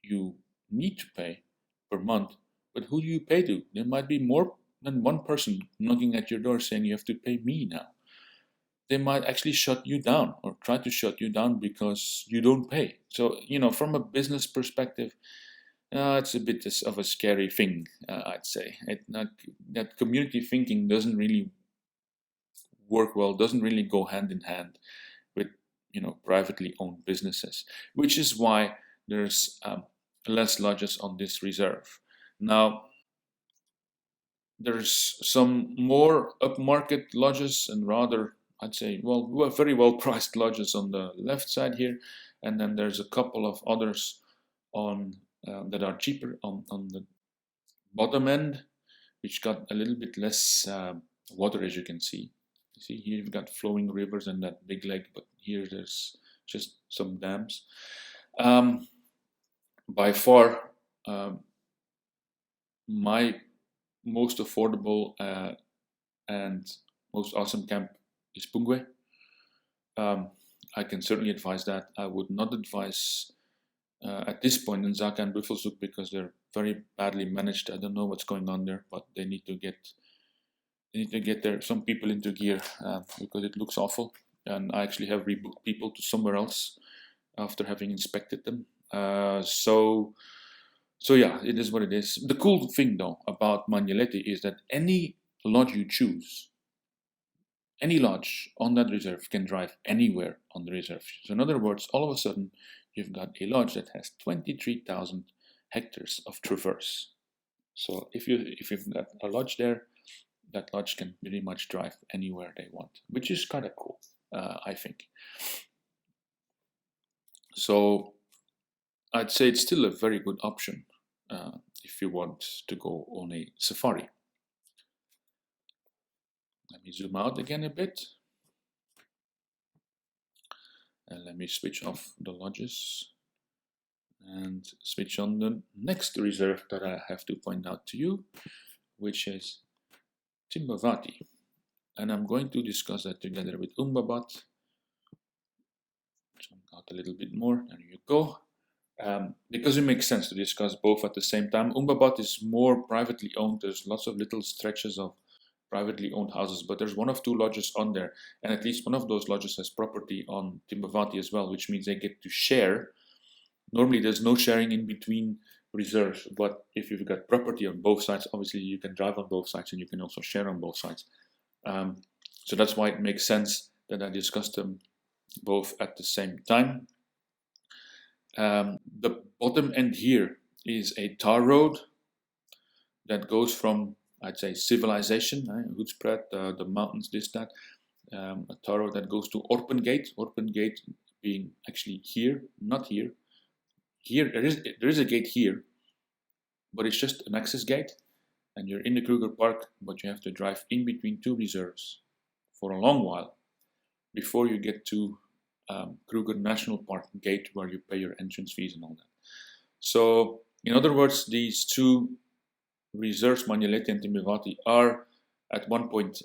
you need to pay per month, but who do you pay to? There might be more than one person knocking at your door saying you have to pay me now. They might actually shut you down or try to shut you down because you don't pay. So, from a business perspective, it's a bit of a scary thing, I'd say. That community thinking doesn't really work well, doesn't really go hand in hand with, privately owned businesses, which is why there's less lodges on this reserve. Now, there's some more upmarket lodges and rather, I'd say, very well priced lodges on the left side here, and then there's a couple of others on that are cheaper on the bottom end, which got a little bit less water, as you can see. You see here you've got flowing rivers and that big lake, but here there's just some dams. By far, my most affordable and most awesome camp is Pungwe. I can certainly advise that. I would not advise at this point in Zaka and Buffelshoek because they're very badly managed. I don't know what's going on there, but they need to get some people into gear because it looks awful. And I actually have rebooked people to somewhere else after having inspected them. So yeah, it is what it is. The cool thing though about Manyeleti is that any lodge you choose, any lodge on that reserve can drive anywhere on the reserve. So in other words, all of a sudden, you've got a lodge that has 23,000 hectares of traverse. So if you've got a lodge there, that lodge can pretty much drive anywhere they want, which is kind of cool, I think. So I'd say it's still a very good option if you want to go on a safari. Let me zoom out again a bit. And let me switch off the lodges. and switch on the next reserve that I have to point out to you, which is Timbavati. And I'm going to discuss that together with Umbabat. Zoom out a little bit more, there you go. Because it makes sense to discuss both at the same time. Umbabat is more privately owned. There's lots of little stretches of privately owned houses, but there's one of two lodges on there, and at least one of those lodges has property on Timbavati as well, which means they get to share. Normally there's no sharing in between reserves, but if you've got property on both sides, obviously you can drive on both sides and you can also share on both sides. So that's why it makes sense that I discuss them both at the same time. The bottom end here is a tar road that goes from, I'd say, civilization, Hoedspraat, the mountains, this, that. A tar road that goes to Orpengate. Orpengate being actually here, not here. Here, there is a gate here, but it's just an access gate, and you're in the Kruger Park, but you have to drive in between two reserves for a long while before you get to Kruger National Park gate, where you pay your entrance fees and all that. So, in other words, these two reserves, Manyeleti and Timbavati, are at one point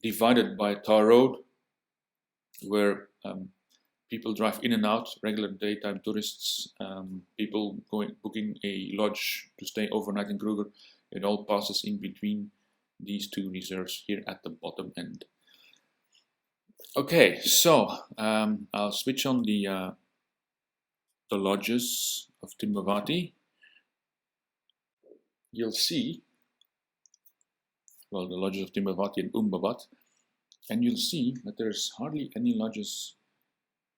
divided by a tar road, where people drive in and out, regular daytime tourists, people booking a lodge to stay overnight in Kruger. It all passes in between these two reserves here at the bottom end. Okay, so I'll switch on the lodges of Timbavati. You'll see, well, the lodges of Timbavati and Umbabat, and you'll see that there's hardly any lodges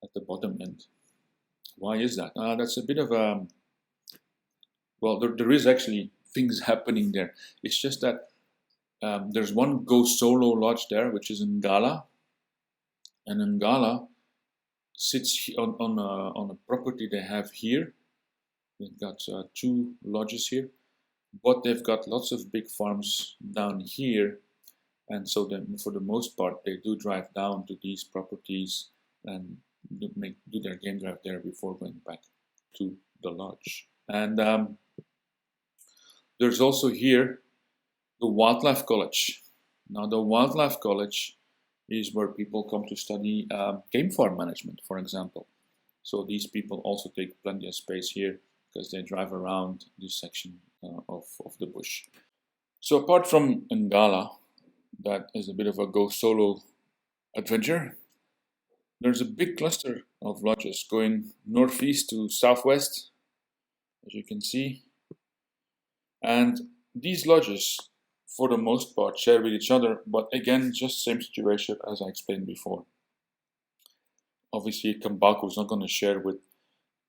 at the bottom end. Why is that? That's a bit of a, well, there is actually things happening there. It's just that there's one Go Solo lodge there, which is in Ngala, and Ngala sits on a property they have here. They've got two lodges here, but they've got lots of big farms down here, and so then for the most part they do drive down to these properties and do their game drive there before going back to the lodge. And there's also here the Wildlife College. Now the Wildlife College is where people come to study game farm management, for example. So these people also take plenty of space here because they drive around this section of the bush. So apart from Ngala, that is a bit of a go solo adventure, there's a big cluster of lodges going northeast to southwest, as you can see. And these lodges, for the most part, share with each other, but again, just same situation as I explained before. Obviously, Kambaku is not going to share with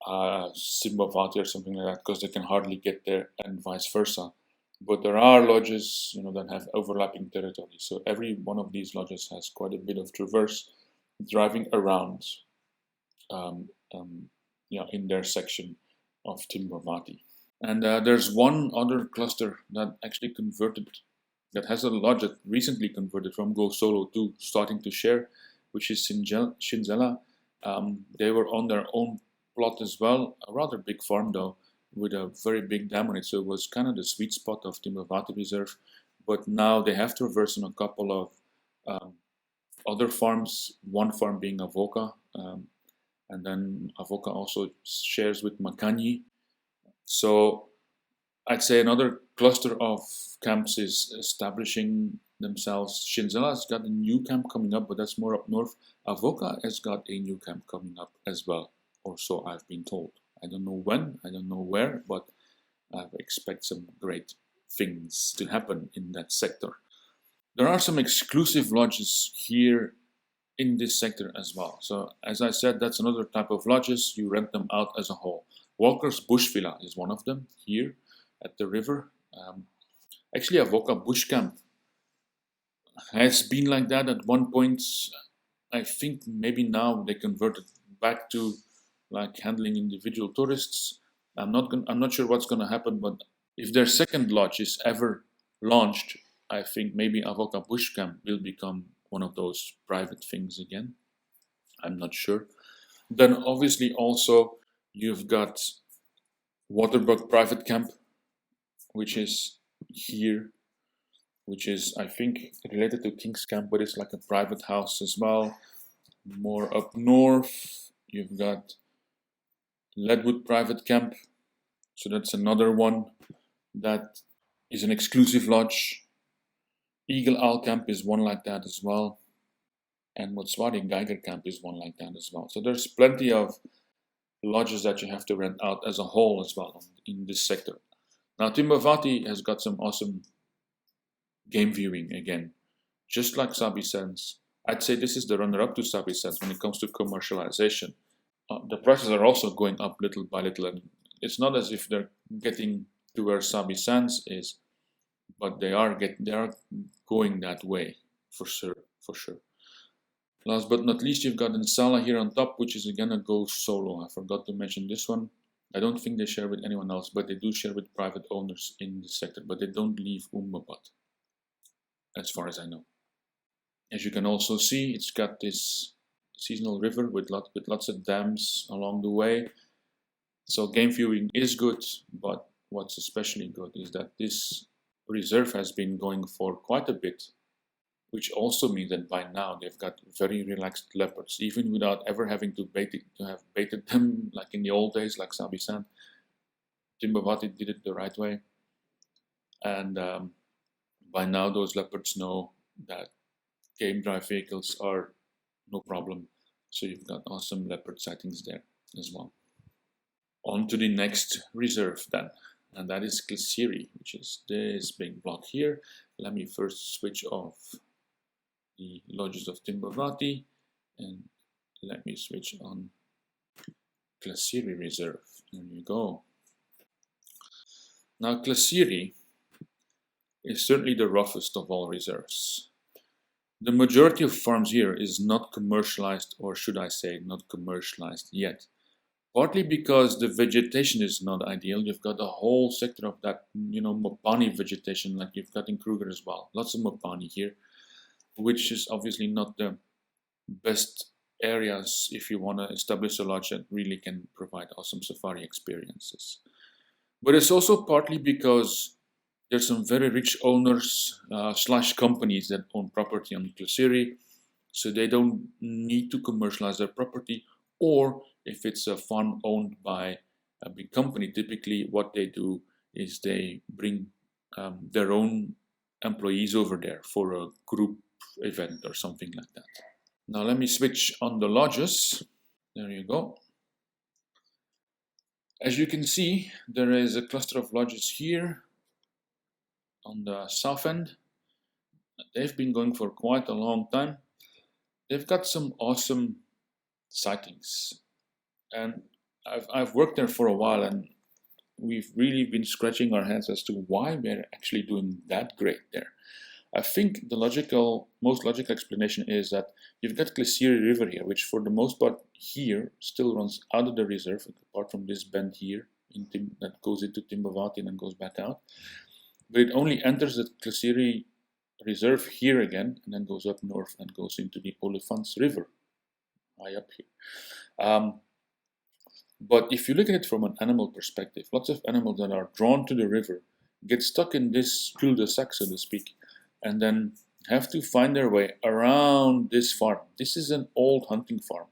Timbavati or something like that because they can hardly get there, and vice versa. But there are lodges, that have overlapping territory. So every one of these lodges has quite a bit of traverse, driving around, in their section of Timbavati. And there's one other cluster that actually that has a lodge that recently converted from Go Solo to starting to share, which is Shinzela. They were on their own plot as well, a rather big farm though, with a very big dam on it, so it was kind of the sweet spot of Timbavati Reserve. But now they have traversed on a couple of other farms, one farm being Avoca, and then Avoca also shares with Makani. So I'd say another cluster of camps is establishing themselves. Shinzela's got a new camp coming up, but that's more up north. Avoca has got a new camp coming up as well, or so I've been told. I don't know when, I don't know where, but I expect some great things to happen in that sector. There are some exclusive lodges here in this sector as well. So as I said, that's another type of lodges. You rent them out as a whole. Walker's Bush Villa is one of them here at the river. Actually, Avoca Bush Camp has been like that at one point. I think maybe now they converted back to like handling individual tourists. I'm not sure what's going to happen, but if their second lodge is ever launched, I think maybe Avoca Bush Camp will become one of those private things again. I'm not sure. Then obviously also You've got Waterbug Private Camp, which is here, which is, I think, related to King's Camp, but it's like a private house as well. More up north, you've got Leadwood Private Camp, so that's another one that is an exclusive lodge. Eagle Owl Camp is one like that as well, and Motswari Geiger Camp is one like that as well. So there's plenty of lodges that you have to rent out as a whole as well in this sector. Now Timbavati has got some awesome game viewing again, just like Sabi Sands. I'd say this is the runner-up to Sabi Sands when it comes to commercialization. The prices are also going up little by little, and it's not as if they're getting to where Sabi Sands is, but they are going that way for sure. Last but not least, you've got Nsala here on top, which is again a go solo. I forgot to mention this one. I don't think they share with anyone else, but they do share with private owners in the sector, but they don't leave Umbabat, as far as I know. As you can also see, it's got this seasonal river with lots of dams along the way. So game viewing is good, but what's especially good is that this reserve has been going for quite a bit, which also means that by now they've got very relaxed leopards, even without ever having to have baited them like in the old days, like Sabi Sand. Timbavati did it the right way, and by now those leopards know that game drive vehicles are no problem, so you've got awesome leopard sightings there as well. On to the next reserve then, and that is Klaserie, which is this big block here. Let me first switch off the lodges of Timbavati and let me switch on Klaserie Reserve. There you go. Now Klaserie is certainly the roughest of all reserves. The majority of farms here is not commercialized, or should I say not commercialized yet. Partly because the vegetation is not ideal. You've got a whole sector of that, Mopani vegetation like you've got in Kruger as well. Lots of Mopani here, which is obviously not the best areas if you want to establish a lodge that really can provide awesome safari experiences. But it's also partly because there's some very rich owners / companies that own property on Klaserie, so they don't need to commercialize their property. Or if it's a farm owned by a big company, typically what they do is they bring their own employees over there for a group event or something like that. Now let me switch on the lodges. There you go. As you can see, there is a cluster of lodges here on the south end. They've been going for quite a long time. They've got some awesome sightings, and I've worked there for a while, and we've really been scratching our heads as to why we're actually doing that great there. I think the most logical explanation is that you've got Klaserie River here, which for the most part here still runs out of the reserve, apart from this bend here that goes into Timbavati and then goes back out. But it only enters the Klaserie Reserve here again, and then goes up north and goes into the Olifants River, high up here. But if you look at it from an animal perspective, lots of animals that are drawn to the river get stuck in this cul-de-sac, so to speak, and then have to find their way around this farm. This is an old hunting farm,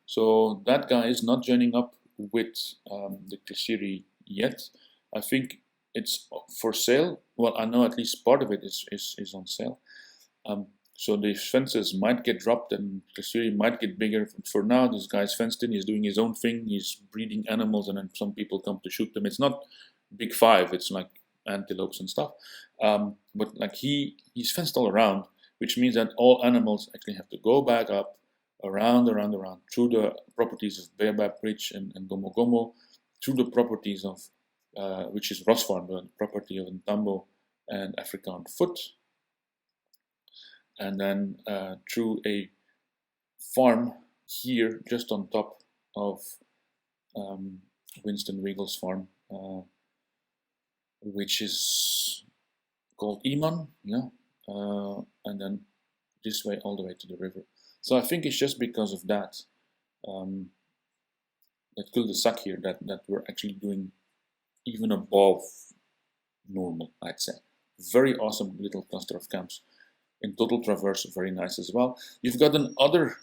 so that guy is not joining up with the Klaserie yet. I think it's for sale. Well, I know at least part of it is on sale. So the fences might get dropped and Klaserie might get bigger. For now, this guy's fenced in. He's doing his own thing. He's breeding animals, and then some people come to shoot them. It's not big five. It's like antelopes and stuff. But like he's fenced all around, which means that all animals actually have to go back up, around, through the properties of Baobab Bridge and Gomo Gomo, through the properties of, which is Ross Farm, the property of Ntambo and Africa on Foot, and then through a farm here just on top of Winston Wiegel's farm, which is called Iman, and then this way all the way to the river. So I think it's just because of that cul-de-sac here that we're actually doing even above normal, I'd say. Very awesome little cluster of camps. In total traverse, very nice as well. You've got another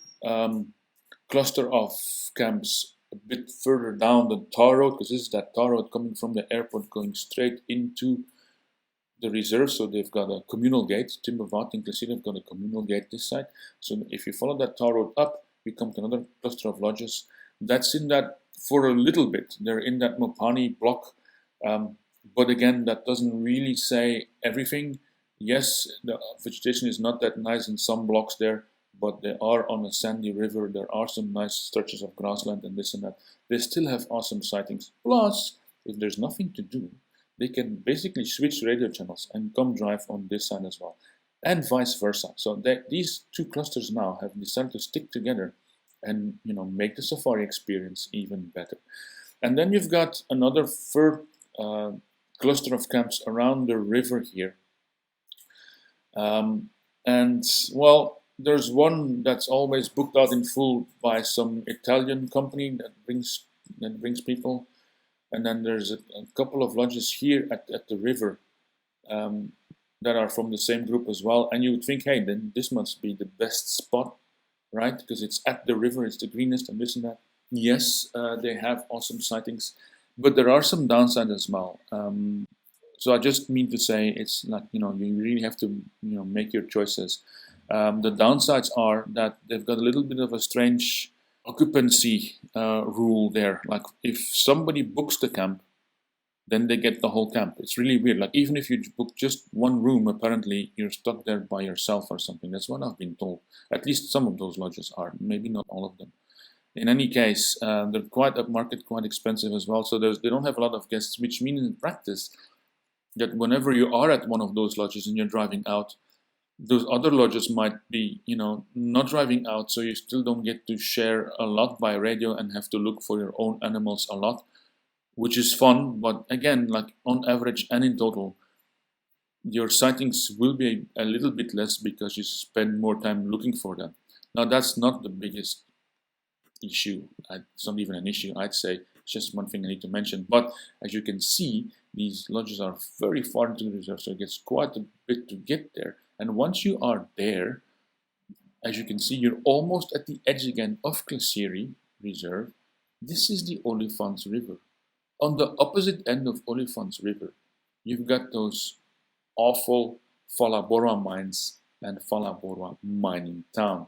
cluster of camps a bit further down the tar road, because this is that tar road coming from the airport going straight into the reserve. So they've got a communal gate. Timbavati and Klaserie have got a communal gate this side. So if you follow that tar road up, you come to another cluster of lodges. That's in that for a little bit. They're in that Mopani block. But again, that doesn't really say everything. Yes, the vegetation is not that nice in some blocks there, but they are on a sandy river. There are some nice stretches of grassland and this and that. They still have awesome sightings. Plus, if there's nothing to do, they can basically switch radio channels and come drive on this side as well, and vice versa. So these two clusters now have decided to stick together and make the safari experience even better. And then you've got another third cluster of camps around the river here. And well, there's one that's always booked out in full by some Italian company that brings people. And then there's a couple of lodges here at the river that are from the same group as well. And you would think, hey, then this must be the best spot, right? Because it's at the river, it's the greenest and this and that. Yes, they have awesome sightings, but there are some downsides as well. So I just mean to say it's like, you really have to, make your choices. The downsides are that they've got a little bit of a strange occupancy rule there. Like if somebody books the camp, then they get the whole camp. It's really weird. Like even if you book just one room, apparently you're stuck there by yourself or something. That's what I've been told. At least some of those lodges are, maybe not all of them. In any case, they're quite upmarket, quite expensive as well. So they don't have a lot of guests, which means in practice that whenever you are at one of those lodges and you're driving out, those other lodges might be, not driving out, so you still don't get to share a lot by radio and have to look for your own animals a lot, which is fun. But again, like on average and in total, your sightings will be a little bit less because you spend more time looking for them. Now, that's not the biggest issue. It's not even an issue, I'd say. It's just one thing I need to mention. But as you can see, these lodges are very far into the reserve, so it gets quite a bit to get there. And once you are there, as you can see, you're almost at the edge again of Klaserie Reserve. This is the Olifants River. On the opposite end of Olifants River, you've got those awful Falabora mines and Falabora mining town.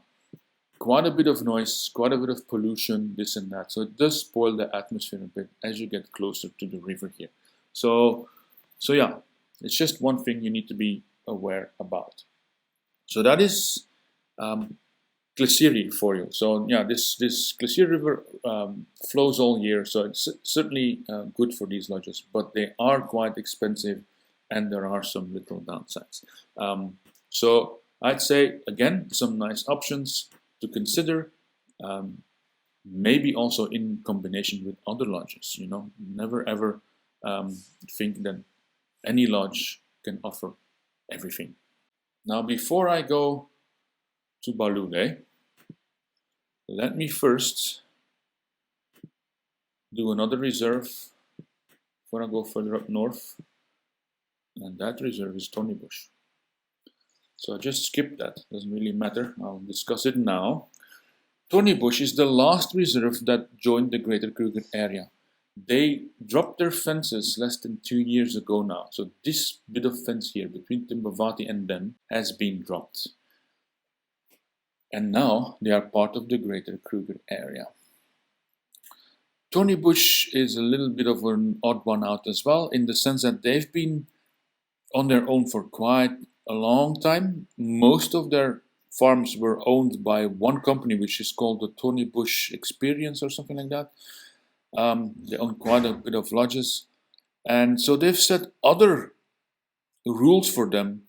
Quite a bit of noise, quite a bit of pollution, this and that. So it does spoil the atmosphere a bit as you get closer to the river here. So yeah, it's just one thing you need to be aware about. So that is Klaserie for you. So yeah, this Klaserie River flows all year, so it's certainly good for these lodges, but they are quite expensive and there are some little downsides. So I'd say, again, some nice options to consider, maybe also in combination with other lodges. Never ever think that any lodge can offer everything. Now, before I go to Balule, let me first do another reserve before I go further up north, and that reserve is Thornybush. So I just skipped that, doesn't really matter, I'll discuss it now. Thornybush is the last reserve that joined the Greater Kruger Area. They dropped their fences less than 2 years ago now. So this bit of fence here between Timbavati and them has been dropped. And now they are part of the Greater Kruger Area. Thornybush is a little bit of an odd one out as well, in the sense that they've been on their own for quite a long time. Most of their farms were owned by one company, which is called the Thornybush Experience or something like that. They own quite a bit of lodges, and so they've set other rules for them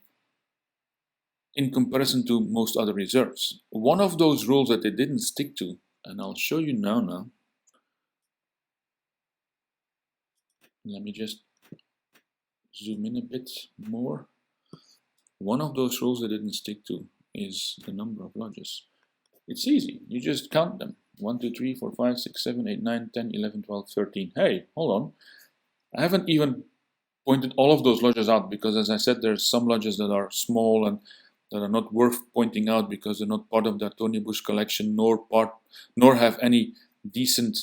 in comparison to most other reserves. One of those rules that they didn't stick to, and I'll show you now. Let me just zoom in a bit more. One of those rules they didn't stick to is the number of lodges. It's easy, you just count them. 1, 2, 3, 4, 5, 6, 7, 8, 9, 10, 11, 12, 13. Hey, hold on. I haven't even pointed all of those lodges out because, as I said, there's some lodges that are small and that are not worth pointing out because they're not part of the Thornybush collection, nor have any decent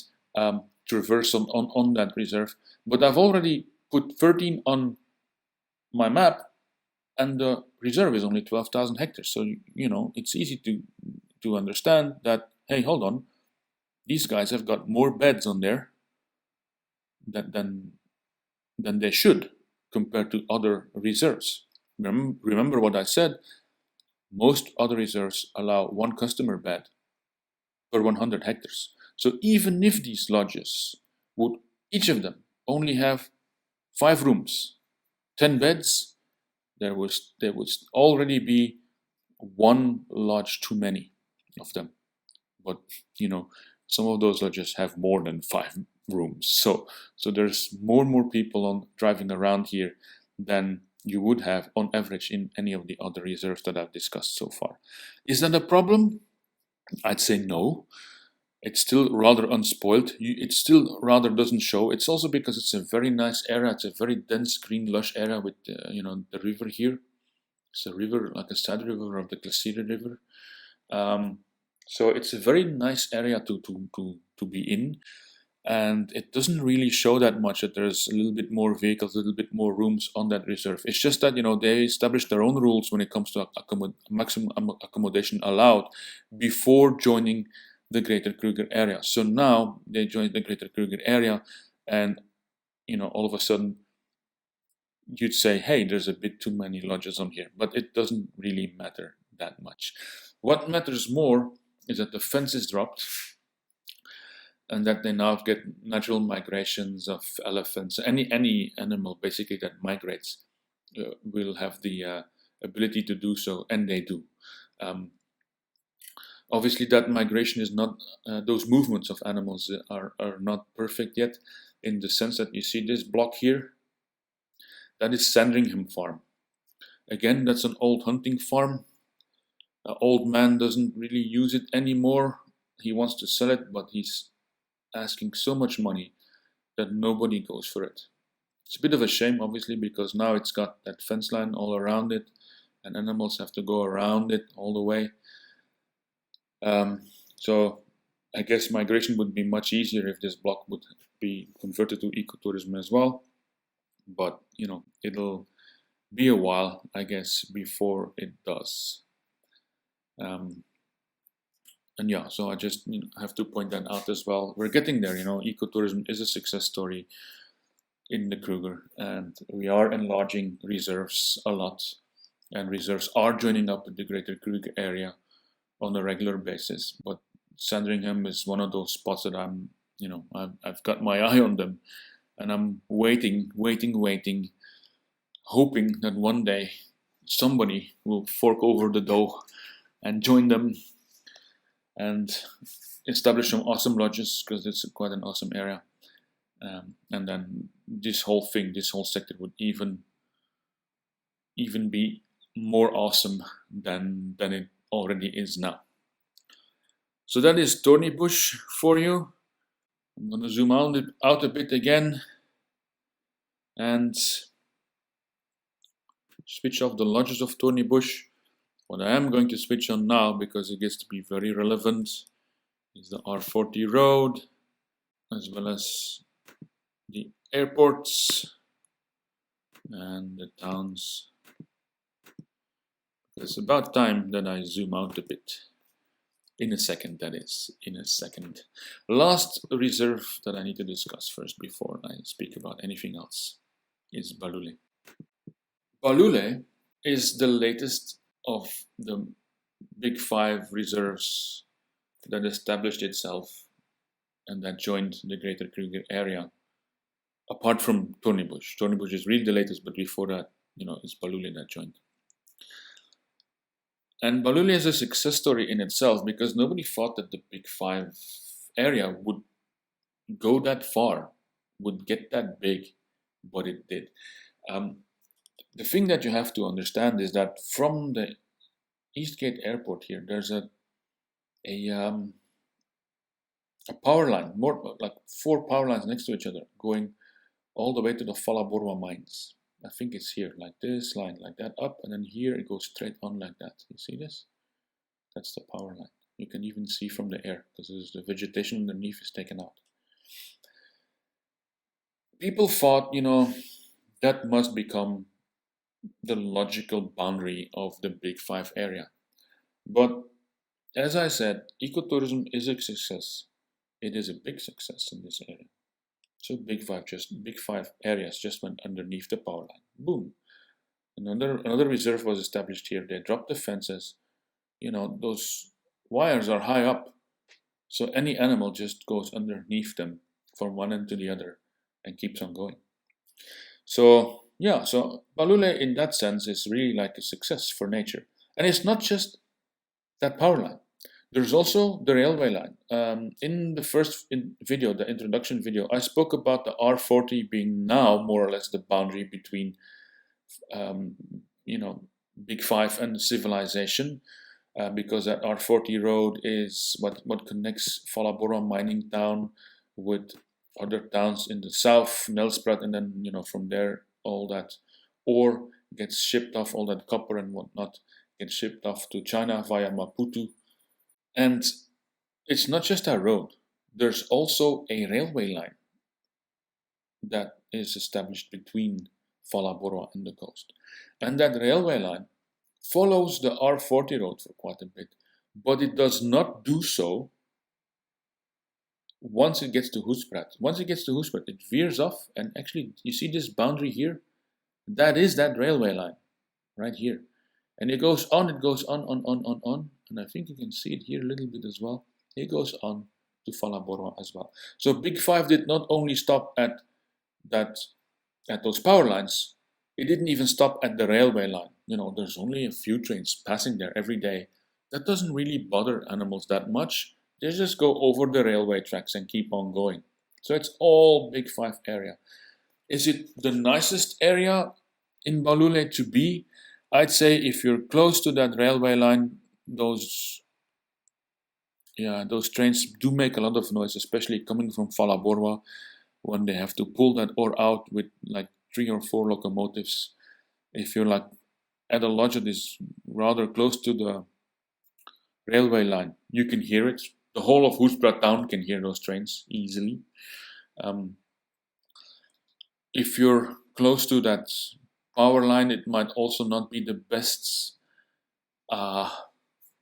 traverse on that reserve. But I've already put 13 on my map, and the reserve is only 12,000 hectares. So it's easy to understand that, hey, hold on, these guys have got more beds on there than they should compared to other reserves. Remember what I said, most other reserves allow one customer bed per 100 hectares. So even if these lodges would each of them only have 5 rooms, 10 beds, there would already be one lodge too many of them. But some of those lodges have more than 5 rooms. So there's more and more people driving around here than you would have on average in any of the other reserves that I've discussed so far. Is that a problem? I'd say no. It's still rather unspoiled. It still rather doesn't show. It's also because it's a very nice area. It's a very dense, green, lush area with the river here. It's a river, like a side river of the Klaserie River. So it's a very nice area to be in, and it doesn't really show that much that there's a little bit more vehicles, a little bit more rooms on that reserve. It's just that they established their own rules when it comes to maximum accommodation allowed before joining the Greater Kruger Area. So now they joined the Greater Kruger Area, and all of a sudden you'd say, hey, there's a bit too many lodges on here, but it doesn't really matter that much. What matters more is that the fence is dropped and that they now get natural migrations of elephants. Any animal basically that migrates will have the ability to do so, and they do. Obviously that migration is not, those movements of animals are not perfect yet, in the sense that you see this block here, that is Sandringham Farm. Again, that's an old hunting farm. The old man doesn't really use it anymore. He wants to sell it, but he's asking so much money that nobody goes for it. It's a bit of a shame, obviously, because now it's got that fence line all around it, and animals have to go around it all the way. So I guess migration would be much easier if this block would be converted to ecotourism as well. But it'll be a while, I guess, before it does. And yeah, so I just have to point that out as well. We're getting there. Ecotourism is a success story in the Kruger, and we are enlarging reserves a lot, and reserves are joining up with the Greater Kruger Area on a regular basis. But Sandringham is one of those spots that I've got my eye on them, and I'm waiting, hoping that one day somebody will fork over the dough and join them and establish some awesome lodges, because it's quite an awesome area. And then this whole sector would even be more awesome than it already is now. So that is Thornybush for you. I'm going to zoom out a bit again and switch off the lodges of Thornybush. What I am going to switch on now, because it gets to be very relevant, is the R40 road, as well as the airports and the towns. It's about time that I zoom out a bit. In a second, that is. In a second. Last reserve that I need to discuss first before I speak about anything else is Balule. Balule is the latest of the big 5 reserves that established itself and that joined the Greater Kruger Area, apart from Thornybush. Thornybush is really the latest, but before that, it's Balule that joined. And Balule is a success story in itself, because nobody thought that the big 5 area would go that far, would get that big, but it did. The thing that you have to understand is that from the Eastgate Airport here, there's a a power line, more like 4 power lines next to each other, going all the way to the Phalaborwa mines. I think it's here, like this line, like that, up, and then here it goes straight on like that. You see this? That's the power line. You can even see from the air, because the vegetation underneath is taken out. People thought, that must become the logical boundary of the Big Five area. But as I said, ecotourism is a success. It is a big success in this area. So Big Five areas just went underneath the power line. Boom. Another reserve was established here. They dropped the fences. Those wires are high up, so any animal just goes underneath them from one end to the other and keeps on going. So Balule in that sense is really like a success for nature. And it's not just that power line. There's also the railway line. In the first video, the introduction video, I spoke about the R40 being now more or less the boundary between, Big Five and civilization, because that R40 road is what connects Phalaborwa mining town with other towns in the south, Nelspruit, and then from there all that ore gets shipped off, all that copper and whatnot gets shipped off to China via Maputo. And it's not just a road, there's also a railway line that is established between Phalaborwa and the coast. And that railway line follows the R40 road for quite a bit, but it does not do so once it gets to Hoedspruit. Once it gets to Hoedspruit, it veers off, and actually, you see this boundary here? That is that railway line, right here. And it goes on, and I think you can see it here a little bit as well. It goes on to Phalaborwa as well. So Big Five did not only stop at those power lines, it didn't even stop at the railway line. There's only a few trains passing there every day. That doesn't really bother animals that much. They just go over the railway tracks and keep on going. So it's all Big Five area. Is it the nicest area in Balule to be? I'd say if you're close to that railway line, those trains do make a lot of noise, especially coming from Phalaborwa when they have to pull that ore out with like 3 or 4 locomotives. If you're like at a lodge that is rather close to the railway line, you can hear it. The whole of Hoedspruit town can hear those trains easily. If you're close to that power line, it might also not be the best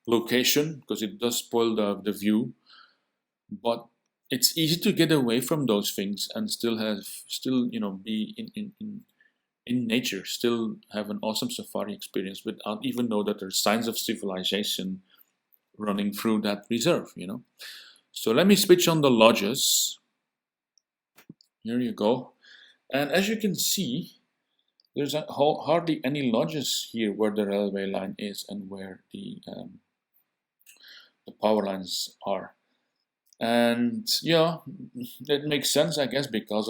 location, because it does spoil the view. But it's easy to get away from those things and still be in nature, still have an awesome safari experience without even know that there's signs of civilization running through that reserve. So let me switch on the lodges. Here you go. And as you can see, there's hardly any lodges here where the railway line is and where the power lines are. And that makes sense, I guess, because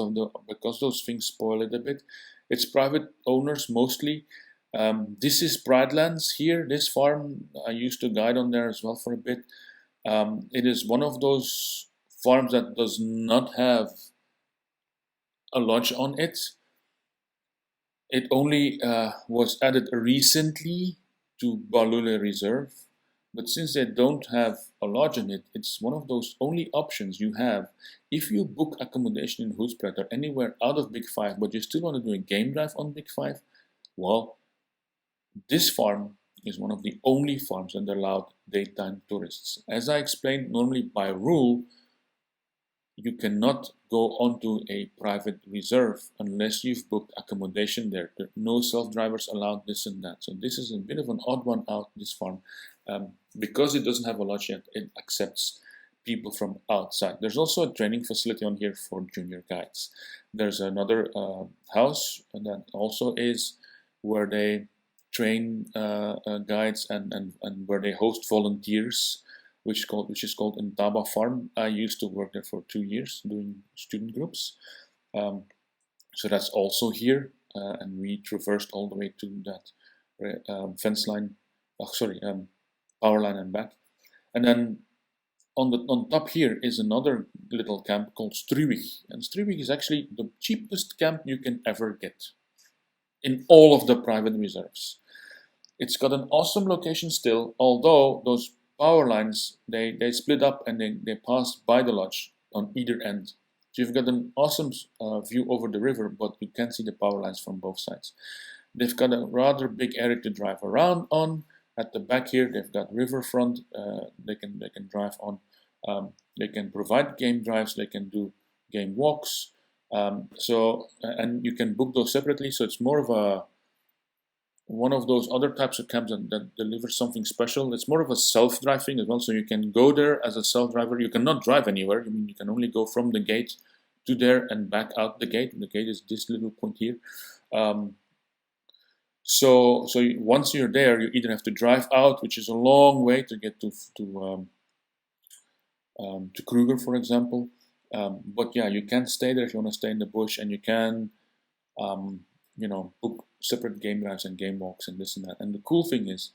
those things spoil it a bit. It's private owners mostly. This is Pridelands here. This farm, I used to guide on there as well for a bit. It is one of those farms that does not have a lodge on it. It only was added recently to Balule Reserve. But since they don't have a lodge in it, it's one of those only options you have. If you book accommodation in Hoedspruit or anywhere out of Big Five, but you still want to do a game drive on Big Five, well, this farm is one of the only farms that allowed daytime tourists. As I explained, normally by rule, you cannot go onto a private reserve unless you've booked accommodation there. There are no self-drivers allowed, this and that. So this is a bit of an odd one out, this farm. Because it doesn't have a lodge yet, it accepts people from outside. There's also a training facility on here for junior guides. There's another house, and that also is where they train guides and where they host volunteers, which is called Ntaba Farm. I used to work there for 2 years doing student groups. So that's also here, and we traversed all the way to that fence line. Power line and back. And then on top here is another little camp called Struwig, and Struwig is actually the cheapest camp you can ever get in all of the private reserves. It's got an awesome location still, although those power lines, they split up and they pass by the lodge on either end. So you've got an awesome view over the river, but you can see the power lines from both sides. They've got a rather big area to drive around on. At the back here, they've got riverfront. They can drive on. They can provide game drives. They can do game walks. And you can book those separately. So it's more of one of those other types of camps that delivers something special. It's more of a self-drive thing as well. So you can go there as a self-driver. You cannot drive anywhere. I mean, you can only go from the gate to there and back out the gate. The gate is this little point here. So once you're there, you either have to drive out, which is a long way to get to Kruger, for example. But yeah, you can stay there if you want to stay in the bush, and you can, book separate game drives and game walks and this and that. And the cool thing is,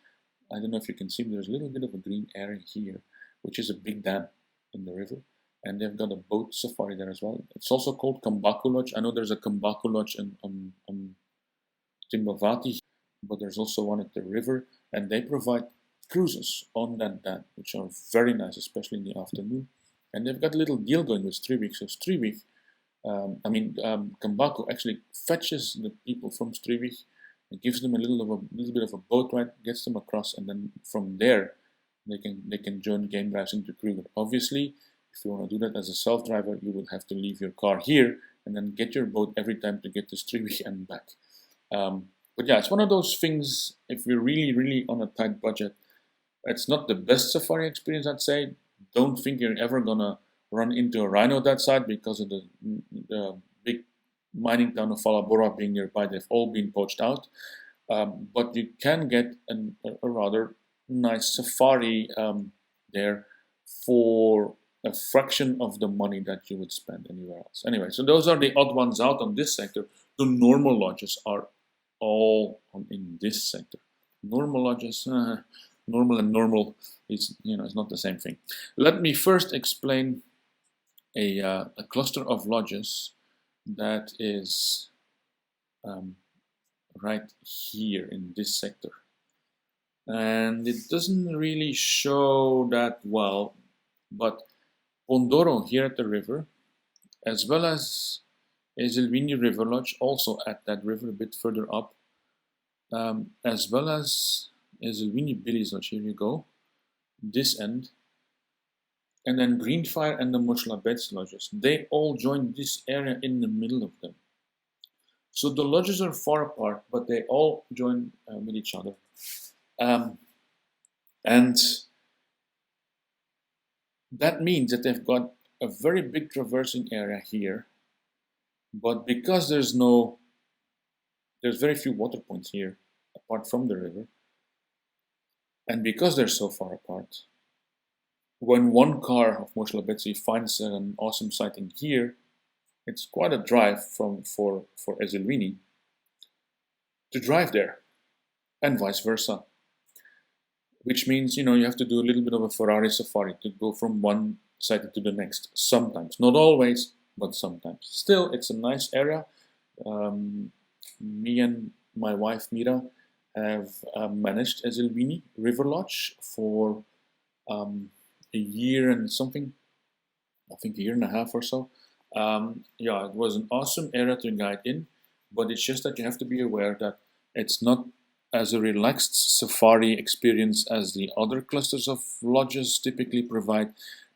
I don't know if you can see, but there's a little bit of a green area here, which is a big dam in the river. And they've got a boat safari there as well. It's also called Kambaku Lodge. I know there's a Kambaku Lodge on Timbavati, but there's also one at the river, and they provide cruises on that dam, which are very nice, especially in the afternoon. And they've got a little deal going with Struwig. So Struwig, Kambaku actually fetches the people from Struwig, and gives them a little bit of a boat ride, gets them across, and then from there they can join game drives into Kruger. Obviously, if you want to do that as a self-driver, you will have to leave your car here and then get your boat every time to get to Struwig and back. But yeah, it's one of those things, if you're really, really on a tight budget, it's not the best safari experience, I'd say. Don't think you're ever going to run into a rhino that side because of the big mining town of Falabora being nearby. They've all been poached out. But you can get a rather nice safari there for a fraction of the money that you would spend anywhere else. Anyway, so those are the odd ones out on this sector. The normal lodges are all in this sector. Normal lodges, normal and normal is it's not the same thing. Let me first explain a cluster of lodges that is right here in this sector, and it doesn't really show that well, but Pondoro here at the river, as well as Ezelwini River Lodge, also at that river a bit further up, as well as Ezelwini Billy's Lodge, here you go, this end, and then Greenfire and the Moshlabets lodges, they all join this area in the middle of them. So the lodges are far apart, but they all join with each other. And that means that they've got a very big traversing area here, but because there's very few water points here apart from the river, and because they're so far apart, when one car of Moshlabetsi finds an awesome sighting here, it's quite a drive for Ezelwini to drive there, and vice versa. Which means, you have to do a little bit of a Ferrari safari to go from one site to the next. Sometimes, not always, but sometimes. Still, it's a nice area. Me and my wife Mira have managed Ezelwini River Lodge for a year and something, I think a year and a half or so. Yeah, it was an awesome area to guide in, but it's just that you have to be aware that it's not as a relaxed safari experience as the other clusters of lodges typically provide.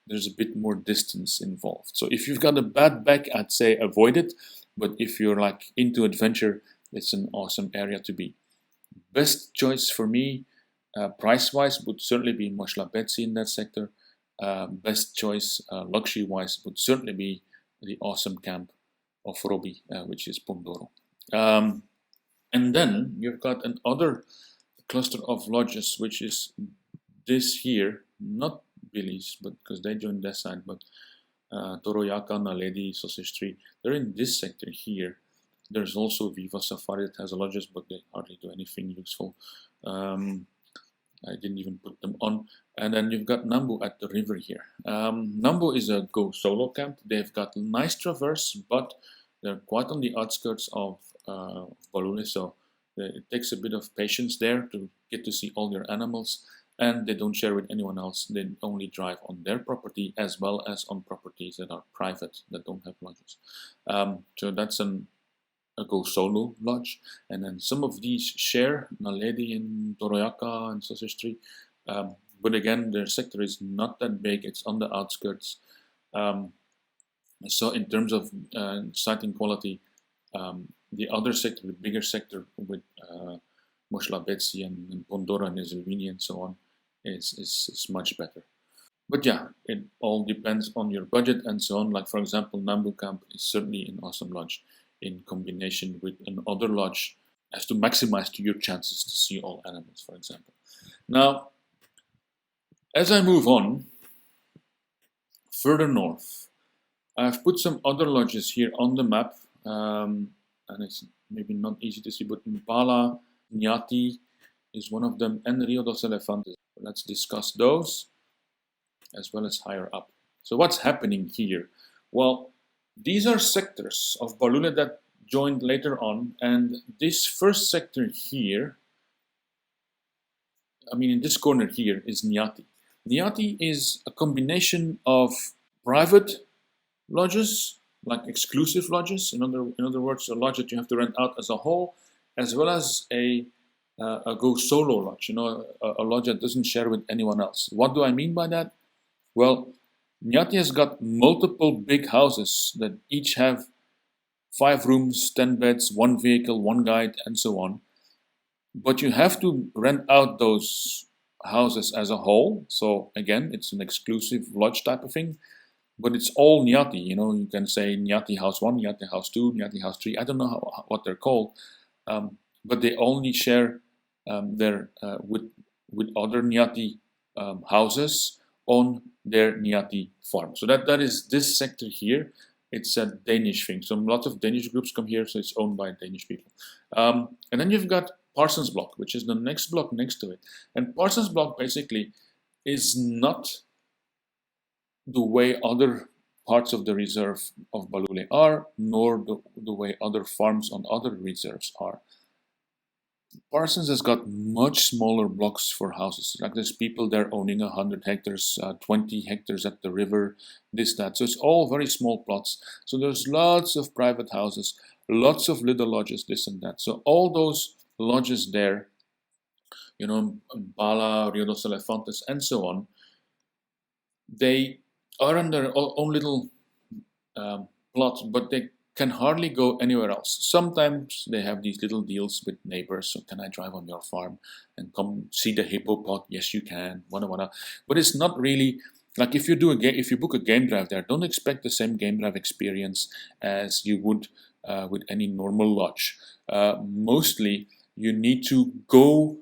There's a bit more distance involved. So if you've got a bad back, I'd say avoid it. But if you're like into adventure, it's an awesome area to be. Best choice for me, price-wise, would certainly be Moshlabetsi in that sector. Best choice, luxury-wise, would certainly be the awesome camp of Robbie, which is Pondoro. And then you've got another cluster of lodges, which is this here, not Billy's, but because they joined that side, but Toroyaka, Naledi, Sausage Tree, they're in this sector here. There's also Viva Safari that has lodges, but they hardly do anything useful. I didn't even put them on. And then you've got Nambu at the river here. Nambu is a go solo camp. They've got nice traverse, but they're quite on the outskirts of Balule, so it takes a bit of patience there to get to see all your animals, and they don't share with anyone else. They only drive on their property as well as on properties that are private, that don't have lodges. So that's a go solo lodge, and then some of these share Naledi and Toroyaka and Sausage Tree, but again their sector is not that big. It's on the outskirts, so in terms of sighting quality, the other sector, the bigger sector with Moshla Betsy and Pondora and Ezulwini and so on is much better. But yeah, it all depends on your budget and so on. Like for example, Nambu Camp is certainly an awesome lodge in combination with another lodge as to maximize to your chances to see all animals, for example. Now, as I move on further north, I've put some other lodges here on the map, and it's maybe not easy to see, but Impala, Nyati is one of them, and Rio dos Elefantes. Let's discuss those as well as higher up. So what's happening here? Well, these are sectors of Balule that joined later on, and this first sector here, I mean in this corner here, is Nyati. Nyati is a combination of private lodges, like exclusive lodges, in other words, a lodge that you have to rent out as a whole, as well as a go solo lodge, a lodge that doesn't share with anyone else. What do I mean by that? Well, Nyati has got multiple big houses that each have 5 rooms, 10 beds, 1 vehicle, 1 guide, and so on. But you have to rent out those houses as a whole. So again, it's an exclusive lodge type of thing, but it's all Nyati. You can say Nyati House 1, Nyati House 2, Nyati House 3. I don't know what they're called, but they only share their with other Nyati houses on their Nyati farm. So that is this sector here. It's a Danish thing. So lots of Danish groups come here, so it's owned by Danish people. And then you've got Parsons Block, which is the next block next to it. And Parsons Block basically is not the way other parts of the reserve of Balule are, nor the way other farms on other reserves are. Parsons has got much smaller blocks for houses. Like there's people there owning 100 hectares, 20 hectares at the river, this, that. So it's all very small plots. So there's lots of private houses, lots of little lodges, this and that. So all those lodges there, Bala, Rio dos Elefantes, and so on, they are on their own little plots, but they can hardly go anywhere else. Sometimes they have these little deals with neighbors. So can I drive on your farm and come see the hippo pot? Yes, you can. Wada. But it's not really like if you book a game drive there, don't expect the same game drive experience as you would with any normal lodge. Mostly, you need to go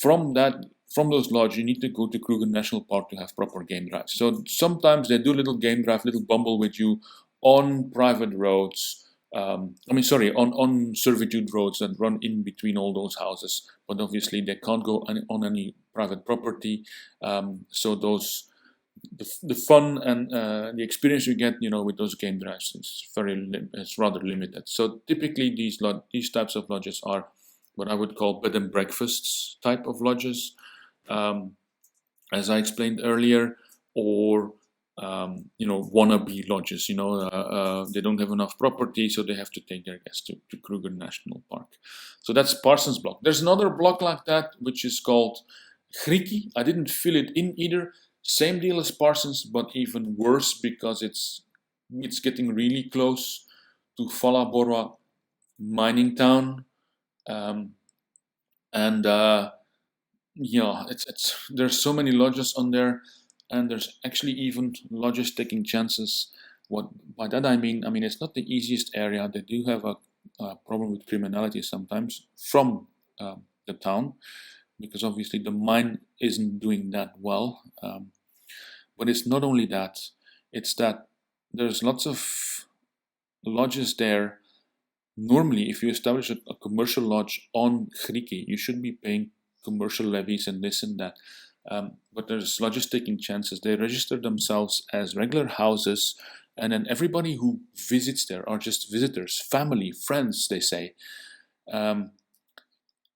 from those lodges. You need to go to Kruger National Park to have proper game drives. So sometimes they do little game drive, little bumble with you on private roads, on servitude roads that run in between all those houses. But obviously they can't go on any private property. So the fun and the experience you get, with those game drives is rather limited. So typically these types of lodges are what I would call bed and breakfasts type of lodges, as I explained earlier, or wannabe lodges. They don't have enough property, so they have to take their guests to Kruger National Park. So that's Parsons Block. There's another block like that, which is called Griki. I didn't fill it in either. Same deal as Parsons, but even worse because it's getting really close to Falaborwa mining town, there's so many lodges on there. And there's actually even lodges taking chances. What by that I mean it's not the easiest area. They do have a problem with criminality sometimes from the town, because obviously the mine isn't doing that well. But it's not only that; it's that there's lots of lodges there. Normally, if you establish a commercial lodge on Griki, you should be paying commercial levies and this and that. But there's lodges taking chances. They register themselves as regular houses, and then everybody who visits there are just visitors, family, friends, they say.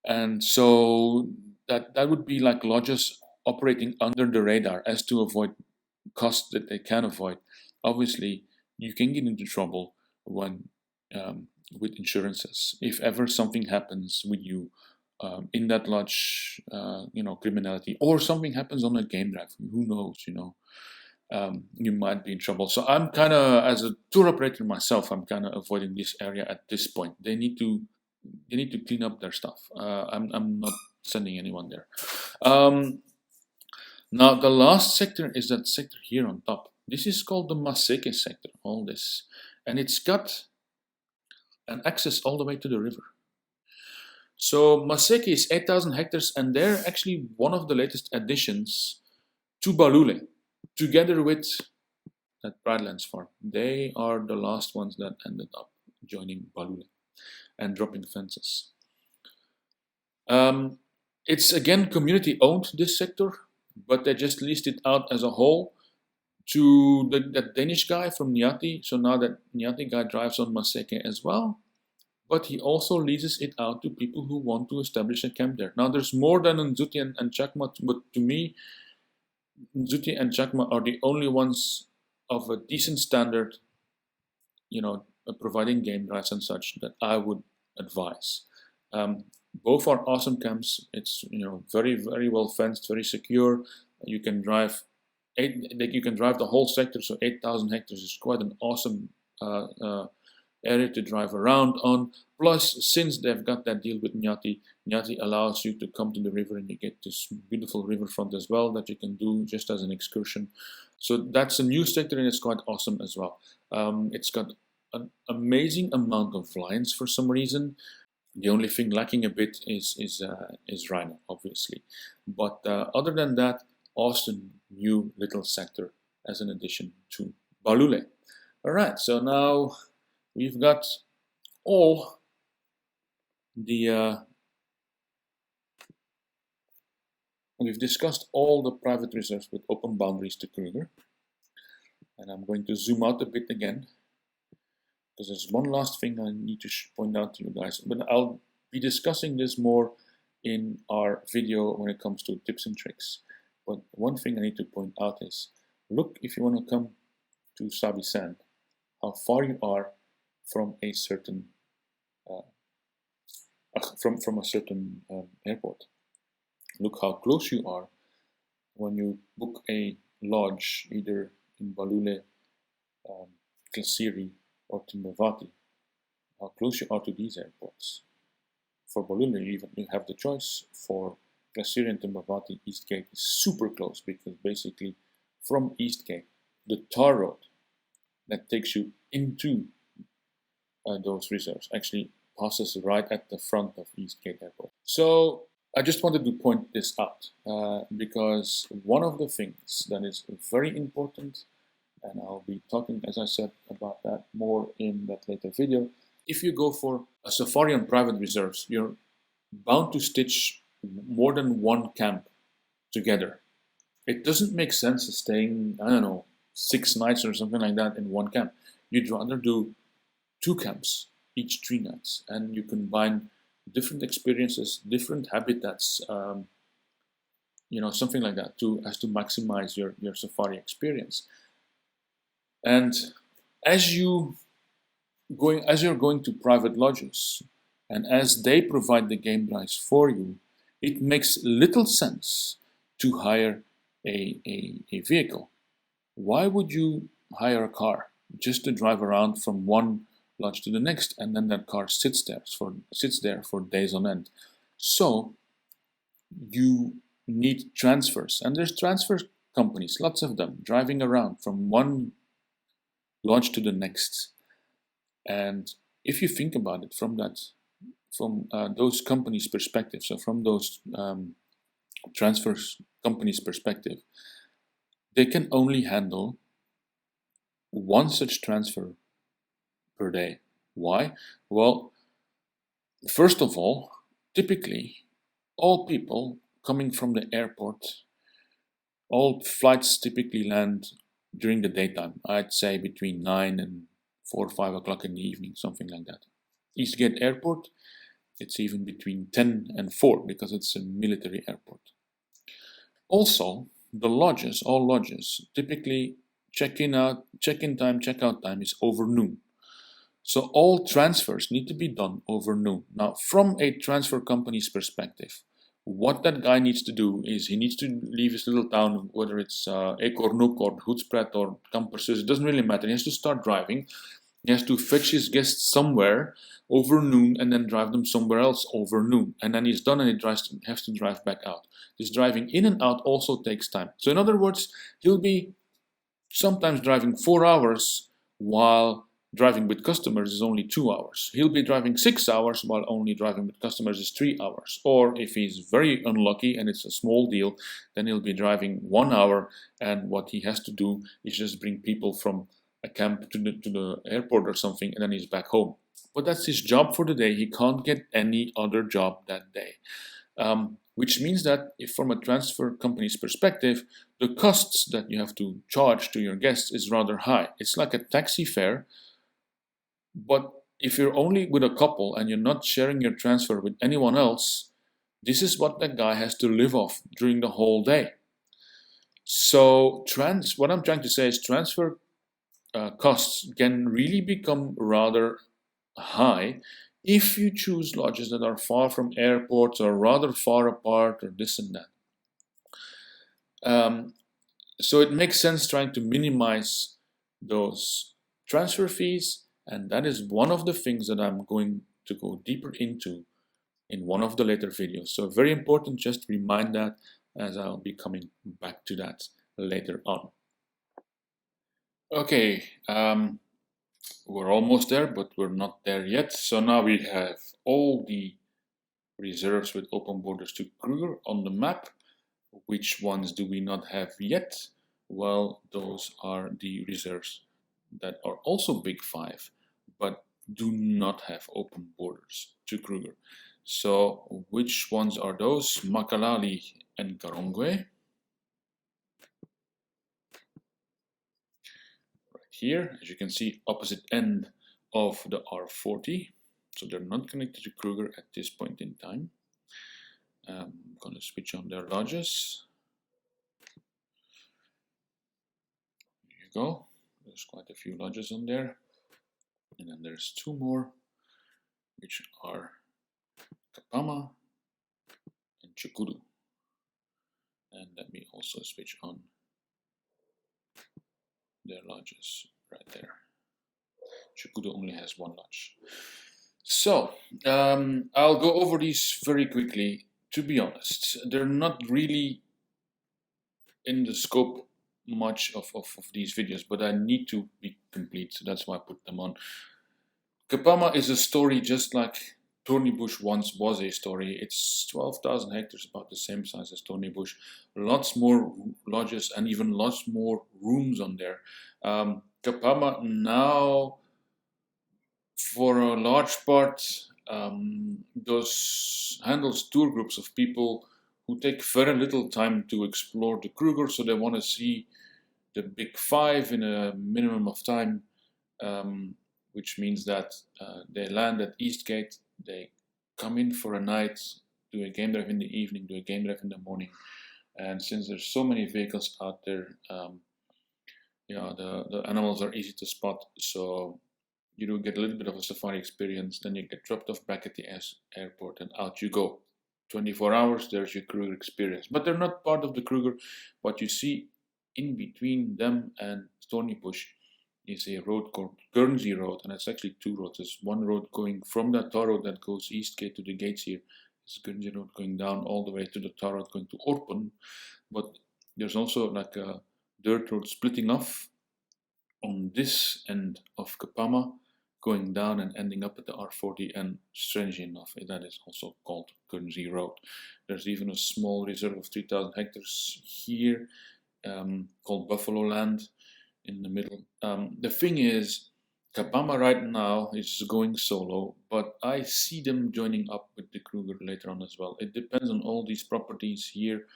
And so that would be like lodges operating under the radar as to avoid costs that they can avoid. Obviously, you can get into trouble when with insurances. If ever something happens with you in that lodge, criminality, or something happens on a game drive, who knows, you might be in trouble. So I'm kind of, as a tour operator myself, I'm kind of avoiding this area at this point. They need to clean up their stuff. I'm not sending anyone there. Now the last sector is that sector here on top. This is called the Maseke sector, all this. And it's got an access all the way to the river. So Maseke is 8,000 hectares, and they're actually one of the latest additions to Balule, together with that Bradlands farm. They are the last ones that ended up joining Balule and dropping fences. It's again community owned, this sector, but they just leased it out as a whole to that Danish guy from Nyati. So now that Nyati guy drives on Maseke as well, but he also leases it out to people who want to establish a camp there. Now there's more than Nzuti and Chakma, but to me, Nzuti and Chakma are the only ones of a decent standard, providing game drives and such, that I would advise. Both are awesome camps. It's very, very well fenced, very secure. You can drive the whole sector, so 8,000 hectares is quite an awesome area to drive around on. Plus, since they've got that deal with Nyati allows you to come to the river, and you get this beautiful riverfront as well that you can do just as an excursion. So that's a new sector, and it's quite awesome as well. It's got an amazing amount of lions for some reason. The only thing lacking a bit is rhino, obviously. But other than that, awesome new little sector as an addition to Balule. All right, so now we've got all the we've discussed all the private reserves with open boundaries to Kruger, and I'm going to zoom out a bit again, because there's one last thing I need to point out to you guys, but I'll be discussing this more in our video when it comes to tips and tricks. But one thing I need to point out is, look, if you want to come to Sabi Sand, how far you are from a certain airport. Look how close you are when you book a lodge either in Balule, Klaserie, or Timbavati. How close you are to these airports. For Balule, you have the choice. For Klaserie and Timbavati, Eastgate is super close, because basically from Eastgate, the tar road that takes you into those reserves actually passes right at the front of Eastgate Airport. So I just wanted to point this out because one of the things that is very important, and I'll be talking, as I said, about that more in that later video. If you go for a safari on private reserves, you're bound to stitch more than one camp together. It doesn't make sense staying, 6 nights or something like that in one camp. You'd rather do 2 camps, each 3 nights, and you combine different experiences, different habitats, something like that, as to maximize your safari experience. And as you're going to private lodges, and as they provide the game drives for you, it makes little sense to hire a vehicle. Why would you hire a car just to drive around from one lodge to the next, and then that car sits there for days on end? So you need transfers, and there's transfer companies, lots of them, driving around from one lodge to the next. And if you think about it from those companies' perspective, so from those transfer companies' perspective, they can only handle one such transfer per day. Why? Well, first of all, typically all people coming from the airport, all flights typically land during the daytime. I'd say between 9 and 4 or 5 o'clock in the evening, something like that. Eastgate Airport, it's even between 10 and 4 because it's a military airport. Also, the lodges, all lodges, typically check-in time, check-out time is over noon. So all transfers need to be done over noon. Now, from a transfer company's perspective, what that guy needs to do is he needs to leave his little town, whether it's Eekhoornoek or Hoedspruit or Kampersus, it doesn't really matter. He has to start driving. He has to fetch his guests somewhere over noon and then drive them somewhere else over noon. And then he's done and he has to drive back out. This driving in and out also takes time. So in other words, he'll be sometimes driving 4 hours while driving with customers is only 2 hours. He'll be driving 6 hours while only driving with customers is 3 hours. Or if he's very unlucky and it's a small deal, then he'll be driving 1 hour and what he has to do is just bring people from a camp to the airport or something and then he's back home. But that's his job for the day. He can't get any other job that day. Which means that if from a transfer company's perspective, the costs that you have to charge to your guests is rather high. It's like a taxi fare, but if you're only with a couple and you're not sharing your transfer with anyone else, this is what that guy has to live off during the whole day. So what I'm trying to say is transfer costs can really become rather high if you choose lodges that are far from airports or rather far apart or this and that. So it makes sense trying to minimize those transfer fees, and that is one of the things that I'm going to go deeper into in one of the later videos. So very important, just remind that as I'll be coming back to that later on. Okay, we're almost there, but we're not there yet. So now we have all the reserves with open borders to Kruger on the map. Which ones do we not have yet? Well, those are the reserves that are also Big 5, but do not have open borders to Kruger. So which ones are those? Makalali and Karongwe. Here, as you can see, opposite end of the R40. So they're not connected to Kruger at this point in time. I'm going to switch on their lodges. There you go. There's quite a few lodges on there. And then there's 2 more, which are Kapama and Tshukudu. And let me also switch on their lodges right there. Tshukudu only has 1 lodge. So, I'll go over these very quickly. To be honest, they're not really in the scope much of these videos, but I need to be complete, so that's why I put them on. Kapama is a story just like Thornybush once was a story. It's 12,000 hectares, about the same size as Thornybush. Lots more lodges and even lots more rooms on there. Kapama now, for a large part, handles tour groups of people who take very little time to explore the Kruger, so they want to see the Big 5 in a minimum of time, which means that they land at Eastgate, they come in for a night, do a game drive in the evening, do a game drive in the morning, and since there's so many vehicles out there, the animals are easy to spot, so you do get a little bit of a safari experience, then you get dropped off back at the airport and out you go. 24 hours, there's your Kruger experience. But they're not part of the Kruger. What you see in between them and Thornybush is a road called Guernsey Road, and it's actually 2 roads. There's one road going from that tar road that goes Eastgate to the gates here. It's Guernsey Road going down all the way to the tar road going to Orpen. But there's also like a dirt road splitting off on this end of Kapama, going down and ending up at the R40, and strangely enough, that is also called Guernsey Road. There's even a small reserve of 3,000 hectares here, called Buffalo Land in the middle. The thing is, Kapama right now is going solo, but I see them joining up with the Kruger later on as well. It depends on all these properties here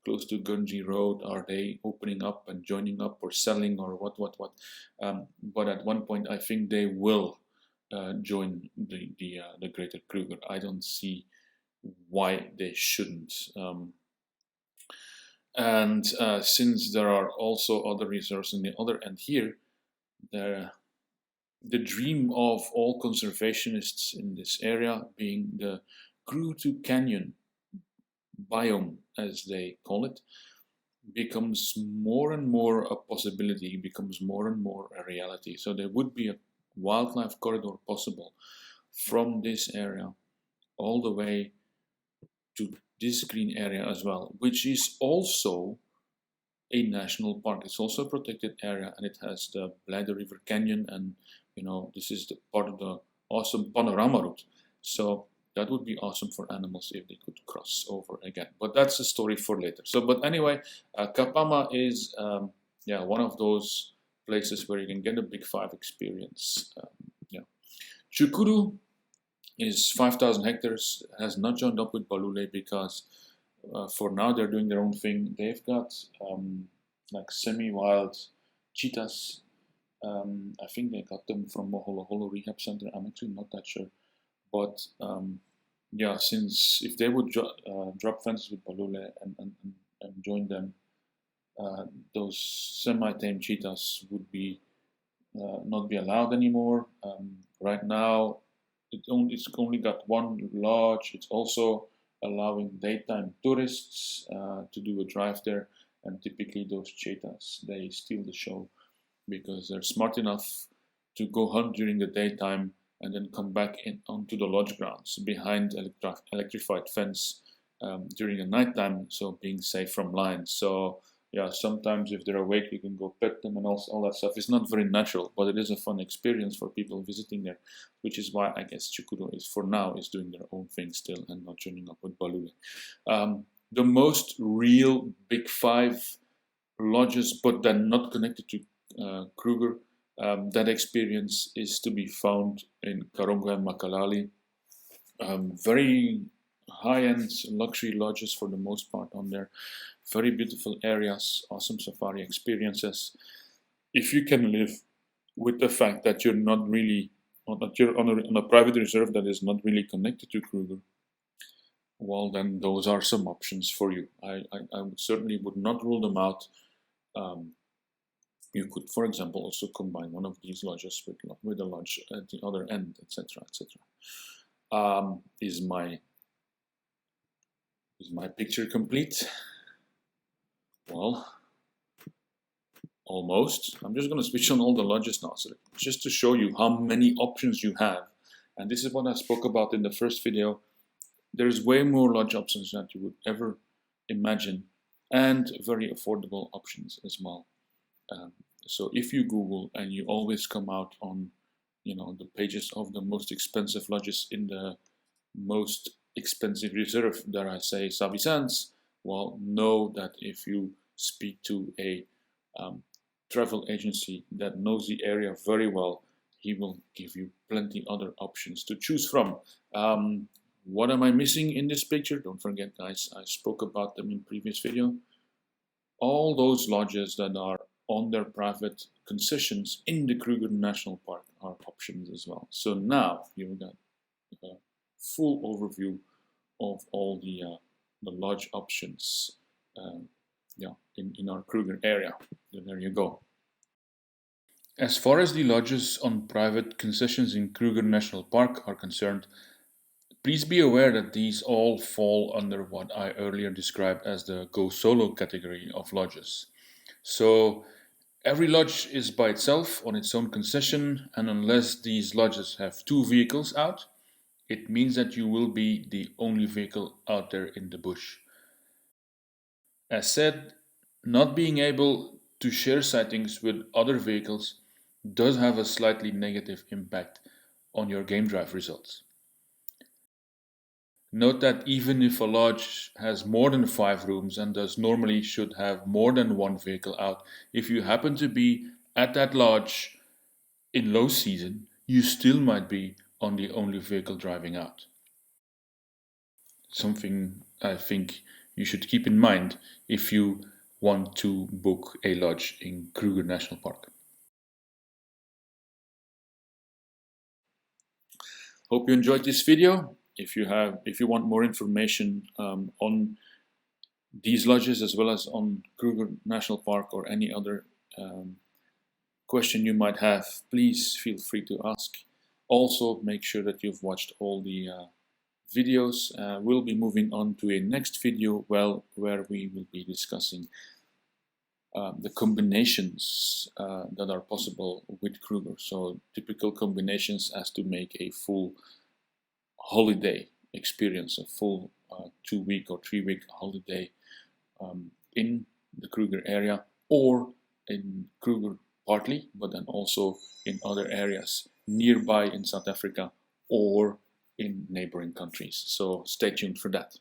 close to Gunji Road. Are they opening up and joining up or selling or what? But at one point, I think they will join the Greater Kruger. I don't see why they shouldn't. And since there are also other reserves on the other end here, the dream of all conservationists in this area being the Kruger Canyon biome, as they call it, becomes more and more a possibility, becomes more and more a reality. So there would be a wildlife corridor possible from this area all the way to this green area as well, which is also a national park. It's also a protected area, and it has the Bladder River Canyon, and this is the part of the awesome panorama route. So that would be awesome for animals if they could cross over again. But that's a story for later. So, but anyway, Kapama is one of those places where you can get a Big Five experience. Tshukudu is 5,000 hectares. Has not joined up with Balule because for now they're doing their own thing. They've got like semi-wild cheetahs. I think they got them from Moholo Holo Rehab Center. I'm actually not that sure. But since if they would drop fences with Balule and join them, those semi-tame cheetahs would be not be allowed anymore. Right now, it's only got one lodge. It's also allowing daytime tourists to do a drive there, and typically those cheetahs, they steal the show because they're smart enough to go hunt during the daytime and then come back onto the lodge grounds behind electrified fence during the nighttime, so being safe from lions. So sometimes if they're awake, you can go pet them and all that stuff. It's not very natural, but it is a fun experience for people visiting there, which is why I guess Tshukudu is doing their own thing still and not joining up with Balule. The most real Big Five lodges, but then not connected to Kruger, that experience is to be found in Karongwe and Makalali. Very high-end luxury lodges for the most part on there. Very beautiful areas, awesome safari experiences. If you can live with the fact that you're not really, that you're on a private reserve that is not really connected to Kruger, well, then those are some options for you. I certainly would not rule them out. You could, for example, also combine one of these lodges with a lodge at the other end, etc., etc. Is my picture complete? Well, almost. I'm just going to switch on all the lodges now, so just to show you how many options you have. And this is what I spoke about in the first video. There's way more lodge options than you would ever imagine, and very affordable options as well. So if you Google and you always come out on, the pages of the most expensive lodges in the most expensive reserve, dare I say, Sabi Sands, well, know that if you speak to a travel agency that knows the area very well, he will give you plenty other options to choose from. What am I missing in this picture? Don't forget, guys, I spoke about them in previous video. All those lodges that are on their private concessions in the Kruger National Park are options as well. So now you've got a full overview of all the lodge options in our Kruger area. So there you go. As far as the lodges on private concessions in Kruger National Park are concerned, please be aware that these all fall under what I earlier described as the Go Solo category of lodges. So every lodge is by itself on its own concession, and unless these lodges have 2 vehicles out, it means that you will be the only vehicle out there in the bush. As said, not being able to share sightings with other vehicles does have a slightly negative impact on your game drive results. Note that even if a lodge has more than 5 rooms and thus normally should have more than 1 vehicle out, if you happen to be at that lodge in low season, you still might be on the only vehicle driving out. something I think you should keep in mind if you want to book a lodge in Kruger National Park. Hope you enjoyed this video. If you want more information on these lodges as well as on Kruger National Park or any other question you might have, please feel free to ask. Also, make sure that you've watched all the videos. We'll be moving on to a next video where we will be discussing the combinations that are possible with Kruger. So typical combinations as to make a full holiday experience, a full 2-week or 3-week holiday in the Kruger area, or in Kruger partly, but then also in other areas nearby in South Africa or in neighboring countries. So stay tuned for that.